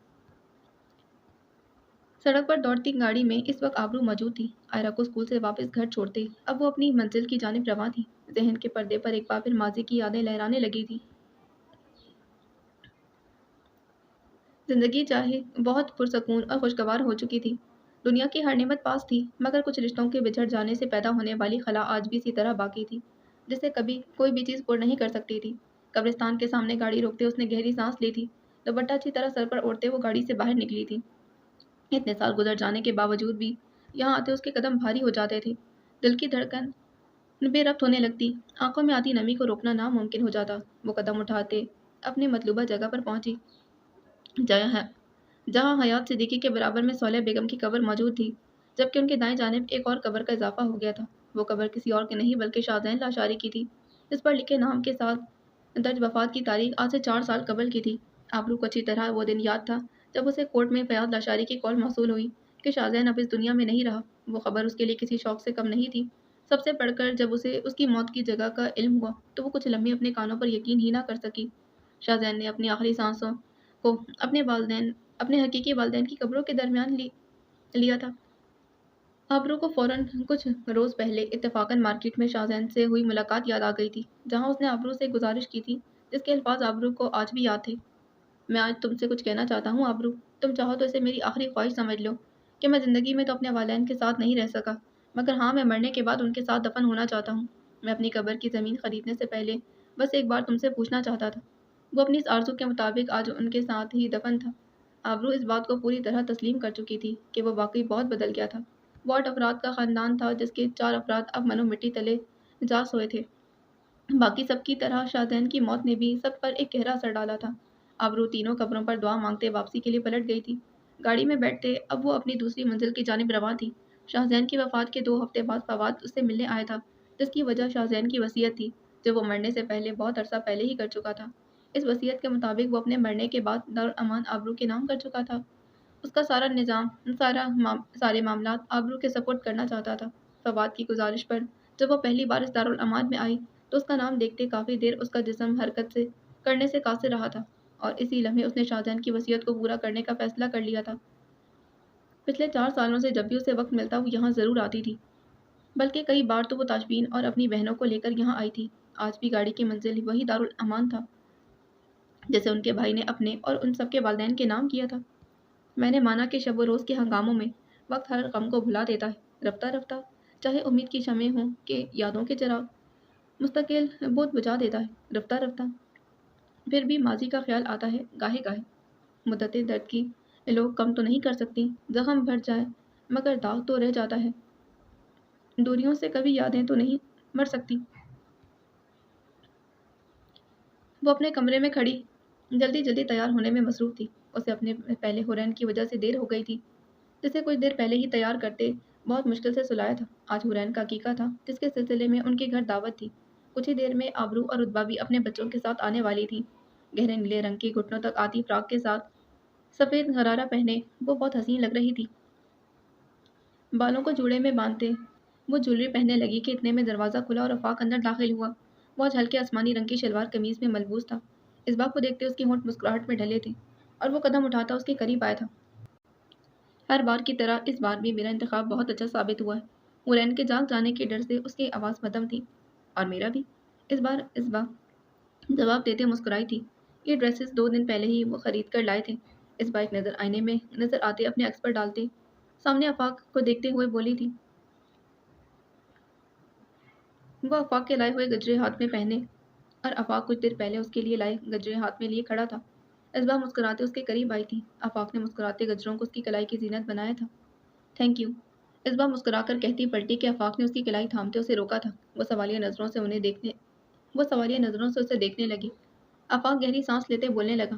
سڑک پر دوڑتی گاڑی میں اس وقت آبرو موجود تھی۔ آئرہ کو اسکول سے واپس گھر چھوڑتے اب وہ اپنی منزل کی جانب رواں تھی۔ ذہن کے پردے پر ایک بار پھر ماضی کی یادیں لہرانے لگی تھی۔ زندگی چاہے بہت پرسکون اور خوشگوار ہو چکی تھی۔ دنیا کی ہر نعمت پاس تھی مگر کچھ رشتوں کے بچھڑ جانے سے پیدا ہونے والی خلا آج بھی اسی طرح باقی تھی جسے کبھی کوئی بھی چیز پر نہیں کر سکتی تھی۔ قبرستان کے سامنے گاڑی روکتے اس نے گہری سانس لی تھی۔ دوپٹہ اچھی طرح سر پر اوڑھتے وہ گاڑی سے باہر نکلی تھی۔ اتنے سال گزر جانے کے باوجود بھی یہاں آتے اس کے قدم بھاری ہو جاتے تھے۔ دل کی دھڑکن بے ربط ہونے لگتی، آنکھوں میں آتی نمی کو روکنا ناممکن ہو جاتا۔ وہ قدم اٹھاتے اپنی مطلوبہ جگہ پر پہنچی جہاں حیات صدیقی کے برابر میں صالح بیگم کی قبر موجود تھی جبکہ ان کے دائیں جانب ایک اور قبر کا اضافہ ہو گیا تھا۔ وہ قبر کسی اور کی نہیں بلکہ شاہزین لاشاری کی تھی جس پر لکھے نام کے ساتھ درج وفات کی تاریخ آج سے 4 سال قبل کی تھی۔ آبرو کو اچھی طرح وہ دن یاد تھا جب اسے کورٹ میں فیاض لاشاری کی کال موصول ہوئی کہ شاہزین اب اس دنیا میں نہیں رہا۔ وہ خبر اس کے لیے کسی شوق سے کم نہیں تھی۔ سب سے پڑھ کر جب اسے اس کی موت کی جگہ کا علم ہوا تو وہ کچھ لمحے اپنے کانوں پر یقین ہی نہ کر سکی۔ شاہزین نے اپنی آخری سانسوں کو اپنے حقیقی والدین کی قبروں کے درمیان لیا تھا۔ آبرو کو فوراً کچھ روز پہلے اتفاقاً مارکیٹ میں شاہزین سے ہوئی ملاقات یاد آ گئی تھی جہاں اس نے آبرو سے گزارش کی تھی جس کے الفاظ آبرو کو آج بھی یاد تھے۔ میں آج تم سے کچھ کہنا چاہتا ہوں آبرو، تم چاہو تو اسے میری آخری خواہش سمجھ لو کہ میں زندگی میں تو اپنے والدین کے ساتھ نہیں رہ سکا مگر ہاں میں مرنے کے بعد ان کے ساتھ دفن ہونا چاہتا ہوں۔ میں اپنی قبر کی زمین خریدنے سے پہلے بس ایک بار تم سے پوچھنا چاہتا تھا۔ وہ اپنی اس آرزو کے مطابق آج ان کے ساتھ ہی دفن تھا۔ آبرو اس بات کو پوری طرح تسلیم کر چکی تھی کہ وہ واقعی بہت بدل گیا تھا۔ وہ 8 افراد کا خاندان تھا جس کے 4 افراد اب منو مٹی تلے جا سوئے تھے۔ باقی سب کی طرح شاہزین کی موت نے بھی سب پر ایک گہرا اثر ڈالا تھا۔ آبرو تینوں قبروں پر دعا مانگتے واپسی کے لیے پلٹ گئی تھی۔ گاڑی میں بیٹھتے اب وہ اپنی دوسری منزل کی جانب رواں تھی۔ شاہزین کی وفات کے 2 ہفتے بعد فواد اس سے ملنے آیا تھا جس کی وجہ شاہزین کی وصیت تھی جو وہ مرنے سے پہلے بہت عرصہ پہلے ہی کر چکا تھا۔ اس وصیت کے مطابق وہ اپنے مرنے کے بعد دارالامان آبرو کے نام کر چکا تھا۔ اس کا سارا نظام سارے معاملات آبرو کے سپرد کرنا چاہتا تھا۔ فواد کی گزارش پر جب وہ پہلی بار اس دارالامان میں آئی تو اس کا نام دیکھتے کافی دیر اس کا جسم حرکت کرنے سے قاصر رہا تھا اور اسی لمحے اس نے شاہزین کی وصیت کو پورا کرنے کا فیصلہ کر لیا تھا۔ پچھلے 4 سالوں سے جب بھی اسے وقت ملتا وہ یہاں ضرور آتی تھی، بلکہ کئی بار تو وہ تاشبین اور اپنی بہنوں کو لے کر یہاں آئی تھی۔ آج بھی گاڑی کی منزل وہی دارالامان تھا جسے ان کے بھائی نے اپنے اور ان سب کے والدین کے نام کیا تھا۔ میں نے مانا کہ شب و روز کے ہنگاموں میں وقت ہر غم کو بھلا دیتا ہے۔ رفتہ رفتہ چاہے امید کی شمعیں ہوں کہ یادوں کے چراغ مستقل بود بجھا دیتا ہے۔ رفتہ رفتہ پھر بھی ماضی کا خیال آتا ہے گاہے گاہے۔ مدت درد کی لوگ کم تو نہیں کر سکتی، زخم بھر جائے مگر داغ تو رہ جاتا ہے۔ دوریوں سے کبھی یادیں تو نہیں مر سکتی۔ وہ اپنے کمرے میں کھڑی جلدی جلدی تیار ہونے میں مصروف تھی۔ اسے اپنے پہلے ہورین کی وجہ سے دیر ہو گئی تھی جسے کچھ دیر پہلے ہی تیار کرتے بہت مشکل سے سلایا تھا۔ آج ہورین کا عقیقہ تھا جس کے سلسلے میں ان کے گھر دعوت تھی۔ کچھ ہی دیر میں آبرو اور رتبہ بھی اپنے بچوں کے ساتھ آنے والی تھی، گہرے نیلے رنگ کی گھٹنوں تک آتی فراک کے ساتھ سفید غرارہ پہنے وہ بہت حسین لگ رہی تھی۔ بالوں کو جوڑے میں باندھتے وہ جولری پہننے لگی کہ اتنے میں دروازہ کھلا اور آفاق اندر داخل ہوا۔ وہ آج ہلکے آسمانی رنگ کی شلوار قمیض میں ملبوس تھا۔ اس بات کو دیکھتے اس کے ہونٹ مسکراہٹ میں ڈھلے تھے اور وہ قدم اٹھاتا اس کے قریب آیا تھا۔ ہر بار کی طرح اس بار بھی میرا انتخاب بہت اچھا ثابت ہوا ہے۔ مورین کے جاگ جانے کے ڈر سے اس کی آواز مدھم تھی۔ اور میرا بھی، اس بار جواب دیتے مسکرائی تھی۔ یہ ڈریسز 2 دن پہلے ہی وہ خرید کر لائے تھے۔ اس بار ایک نظر آئینے میں نظر آتے اپنے عکس پر ڈالتے سامنے آفاق کو دیکھتے ہوئے بولی تھی۔ وہ آفاق کے لائے ہوئے گجرے ہاتھ میں پہنے اور آفاق کچھ دیر پہلے اس کے لیے لائے گجرے ہاتھ میں لیے کھڑا تھا۔ اس بار مسکراتے اس کے قریب آئی تھی۔ آفاق نے مسکراتے گجروں کو اس کی کلائی کی زینت بنایا تھا۔ تھینک یو، اس بار مسکرا کر کہتی پلٹی کہ آفاق نے اس کی کلائی تھامتے اسے روکا تھا۔ وہ سوالیہ نظروں سے اسے دیکھنے لگی۔ آفاق گہری سانس لیتے بولنے لگا،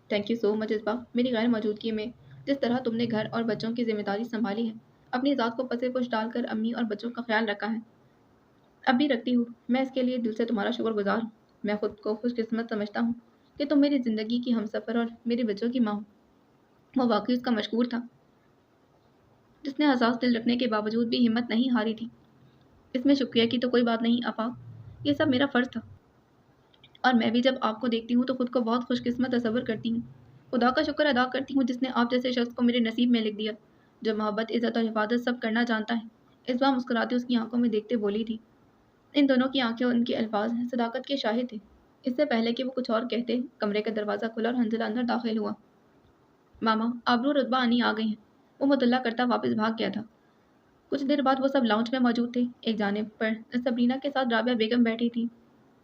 تھینک یو سو مچ اسبا، میری غیر موجودگی میں جس طرح تم نے گھر اور بچوں کی ذمہ داری سنبھالی ہے، اپنی ذات کو پسے پش ڈال کر امی اور بچوں کا خیال رکھا ہے، اب بھی رکھتی ہوں۔ میں اس کے لیے دل سے تمہارا شکر گزار ہوں۔ میں خود کو خوش قسمت سمجھتا ہوں کہ تم میری زندگی کی ہمسفر اور میرے بچوں کی ماں ہو۔ وہ واقعی اس کا مشکور تھا جس نے حساس دل رکھنے کے باوجود بھی ہمت نہیں ہاری تھی۔ اس میں شکریہ کی تو کوئی بات نہیں آفاق، یہ سب میرا فرض تھا، اور میں بھی جب آپ کو دیکھتی ہوں تو خود کو بہت خوش قسمت تصور کرتی ہوں۔ خدا کا شکر ادا کرتی ہوں جس نے آپ جیسے شخص کو میرے نصیب میں لکھ دیا، جو محبت، عزت اور حفاظت سب کرنا جانتا ہے۔ اس بار مسکراتے اس کی آنکھوں میں دیکھتے بولی تھی۔ ان دونوں کی آنکھیں اور ان کے الفاظ صداقت کے شاہد تھے۔ اس سے پہلے کہ وہ کچھ اور کہتے، کمرے کا دروازہ کھلا اور حنزلہ اندر داخل ہوا۔ ماما، آبرو رتبہ انی آ گئی ہیں، وہ مطلع کرتا واپس بھاگ گیا تھا۔ کچھ دیر بعد وہ سب لاؤنج میں موجود تھے۔ ایک جانب پر سبرینا کے ساتھ رابعہ بیگم بیٹھی تھی،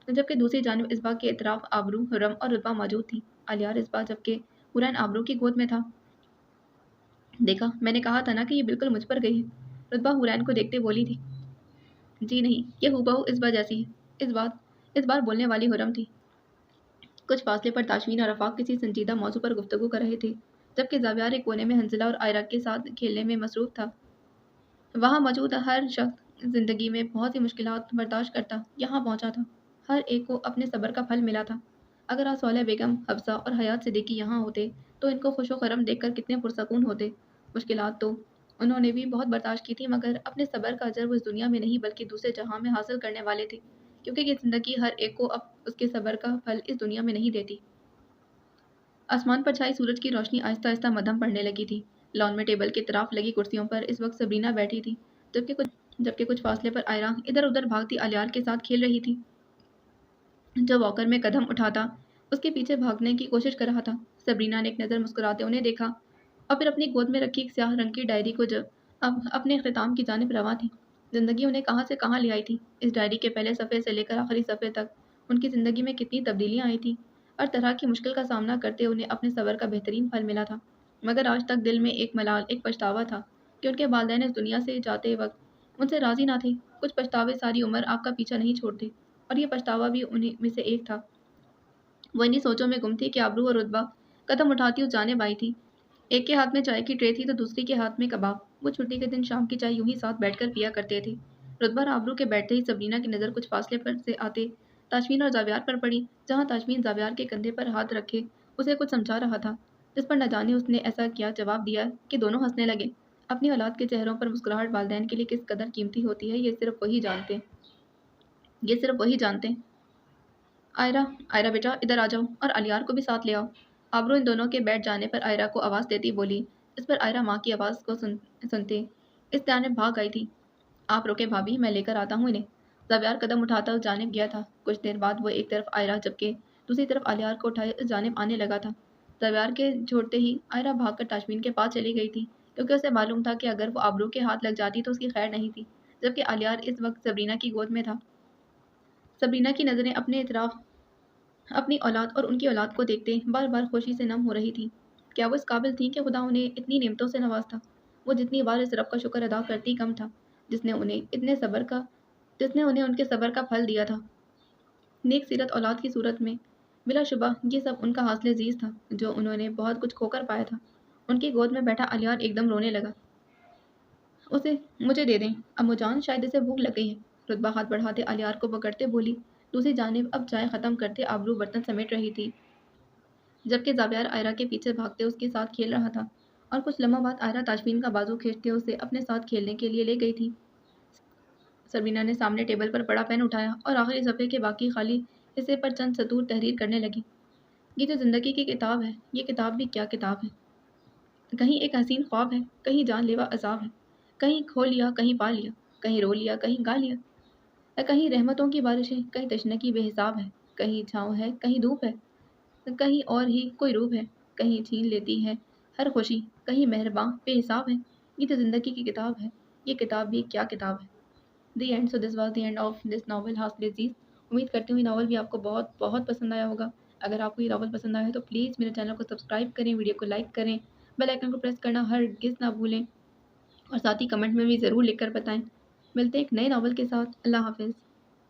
جبکہ دوسری جانب اسبا کے اطراف آبرو، حرم اور رتبہ موجود تھی۔ الیار اسبا جبکہ حورین آبرو کی گود میں تھا۔ دیکھا، میں نے کہا تھا نا کہ یہ بالکل مجھ پر گئی ہے، رتبہ حورین کو دیکھتے بولی تھی۔ جی نہیں، یہ ہو بہو اسبا جیسی ہے، اس بار بولنے والی حرم تھی۔ کچھ فاصلے پر تاشمین اور آفاق کسی سنجیدہ موضوع پر گفتگو کر رہے تھے، جبکہ زاویار ایک کونے میں حنزلہ اور آئرہ کے ساتھ کھیلنے میں مصروف تھا۔ وہاں موجود ہر شخص زندگی میں بہت سی مشکلات برداشت کرتا یہاں پہنچا تھا۔ ہر ایک کو اپنے صبر کا پھل ملا تھا۔ اگر آج صالح بیگم، حفصہ اور حیات صدیقی یہاں ہوتے تو ان کو خوش و خرم دیکھ کر کتنے پرسکون ہوتے۔ مشکلات تو انہوں نے بھی بہت برداشت کی تھی، مگر اپنے صبر کا اجر وہ اس دنیا میں نہیں بلکہ دوسرے جہاں میں حاصل کرنے والے تھے، کیونکہ یہ زندگی ہر ایک کو اب اس کے صبر کا پھل اس دنیا میں نہیں دیتی۔ آسمان پر چھائی سورج کی روشنی آہستہ آہستہ مدھم پڑنے لگی تھی۔ لان میں ٹیبل کے طرف لگی کرسیوں پر اس وقت سبرینا بیٹھی تھی، جبکہ کچھ فاصلے پر آئرہ ادھر ادھر بھاگتی الیار کے ساتھ کھیل رہی تھی، جو واکر میں قدم اٹھاتا اس کے پیچھے بھاگنے کی کوشش کر رہا تھا۔ سبرینا نے ایک نظر مسکراتے انہیں دیکھا اور پھر اپنی گود میں رکھی ایک سیاہ رنگ کی ڈائری کو جو اب اپنے اختتام کی جانب رواں تھی۔ زندگی انہیں کہاں سے کہاں لے آئی تھی۔ اس ڈائری کے پہلے صفحے سے لے کر آخری صفحے تک ان کی زندگی میں کتنی تبدیلیاں آئی تھیں۔ ہر طرح کی مشکل کا سامنا کرتے انہیں اپنے صبر کا بہترین پھل ملا تھا، مگر آج تک دل میں ایک ملال، ایک پچھتاوا تھا کہ ان کے والدین اس دنیا سے جاتے وقت ان سے راضی نہ تھے۔ کچھ پچھتاوے ساری عمر آپ کا پیچھا نہیں چھوڑتے، اور یہ پچھتاوا بھی انہیں میں سے ایک تھا۔ وہ انہی سوچوں میں گم تھی کہ آبرو اور رتبہ قدم اٹھاتی اس جانب آئی تھی۔ ایک کے ہاتھ میں چائے کی ٹرے تھی تو دوسری کے ہاتھ میں کباب۔ وہ چھٹی کے دن شام کی چائے یوں ہی ساتھ بیٹھ کر پیا کرتے تھے۔ رتبہ اور آبرو کے بیٹھتے ہی سبرینا کی نظر کچھ فاصلے پر سے آتے تاشمین اور زاویار پر پڑی، جہاں تاشمین زاویار کے کندھے پر ہاتھ رکھے اسے کچھ سمجھا رہا تھا، جس پر نہ جانے اس نے ایسا کیا جواب دیا کہ دونوں ہنسنے لگے۔ اپنی اولاد کے چہروں پر مسکراہٹ والدین کے لیے کس قدر قیمتی ہوتی ہے، یہ صرف وہی جانتے ہیں۔ آئرہ بیٹا ادھر آ جاؤ، اور الیار کو بھی ساتھ لے آؤ۔ آبرو ان دونوں کے بیٹھ جانے پر آئرہ کو آواز دیتی بولی۔ اس پر آئرہ ماں کی آواز کو سنتے اس جانب بھاگ آئی تھی۔ آپ رکے بھابھی، میں لے کر آتا ہوں انہیں۔ زاویار قدم اٹھاتا اس جانب گیا تھا۔ کچھ دیر بعد وہ ایک طرف آئرہ جبکہ دوسری طرف الیار کو اٹھائے اس جانب آنے لگا تھا۔ زاویار کے چھوڑتے ہی آئرہ بھاگ کر تاشمین کے پاس چلی گئی تھی، کیونکہ اسے معلوم تھا کہ اگر وہ آبرو کے ہاتھ لگ جاتی تو اس کی خیر نہیں تھی، جبکہ الیار اس وقت سبرینا کی گود میں تھا۔ سبرینا کی نظریں اپنے اطراف اپنی اولاد اور ان کی اولاد کو دیکھتے بار بار خوشی سے نم ہو رہی تھی۔ کیا وہ اس قابل تھیں کہ خدا انہیں اتنی نعمتوں سے نوازتا؟ وہ جتنی بار اس رب کا شکر ادا کرتی کم تھا، جس نے انہیں ان کے صبر کا پھل دیا تھا۔ نیک سیرت اولاد کی صورت میں بلا شبہ یہ سب ان کا حاصل عزیز تھا، جو انہوں نے بہت کچھ کھو کر پایا تھا۔ ان کی گود میں بیٹھا الیار ایک دم رونے لگا۔ اسے مجھے دے دیں امو جان، شاید اسے بھوک لگ گئی ہے۔ رتبہ ہاتھ بڑھاتے الیار کو پکڑتے بولی، دوسری جانب اب چائے ختم کرتے آبرو برتن سمیٹ رہی تھی، جبکہ زاویار آئرہ کے پیچھے بھاگتے اس کے ساتھ کھیل رہا تھا، اور کچھ لمحہ بعد آئرہ تاشفین کا بازو کھینچ کے اسے اپنے ساتھ کھیلنے کے لیے لے گئی تھی۔ سربینا نے سامنے ٹیبل پر پڑا پین اٹھایا اور آخری صفحے کے باقی خالی حصے پر چند سطور تحریر کرنے لگی۔ یہ تو زندگی کی کتاب ہے، یہ کتاب بھی کیا کتاب ہے! کہیں ایک حسین خواب ہے، کہیں جان لیوا عذاب ہے، کہیں کھو لیا کہیں پا لیا، کہیں رو لیا کہیں گا لیا، کہیں رحمتوں کی بارشیں، کہیں تشنگی بے حساب ہے، کہیں چھاؤں ہے کہیں دھوپ ہے، کہیں اور ہی کوئی روپ ہے، کہیں چھین لیتی ہے ہر خوشی، کہیں مہرباں بے حساب ہے۔ یہ تو زندگی کی کتاب ہے، یہ کتاب بھی کیا کتاب ہے! The end. So this was the end of this novel حاصل عزیز۔ امید کرتی ہوں یہ ناول بھی آپ کو بہت بہت پسند آیا ہوگا۔ اگر آپ کو یہ ناول پسند آیا ہے تو پلیز میرے چینل کو سبسکرائب کریں، ویڈیو کو لائک کریں، بیل آئکن کو پریس کرنا ہرگز نہ بھولیں، اور ساتھ ہی کمنٹ میں بھی ضرور لکھ کر بتائیں۔ ملتے ہیں ایک نئے ناول کے ساتھ۔ اللہ حافظ۔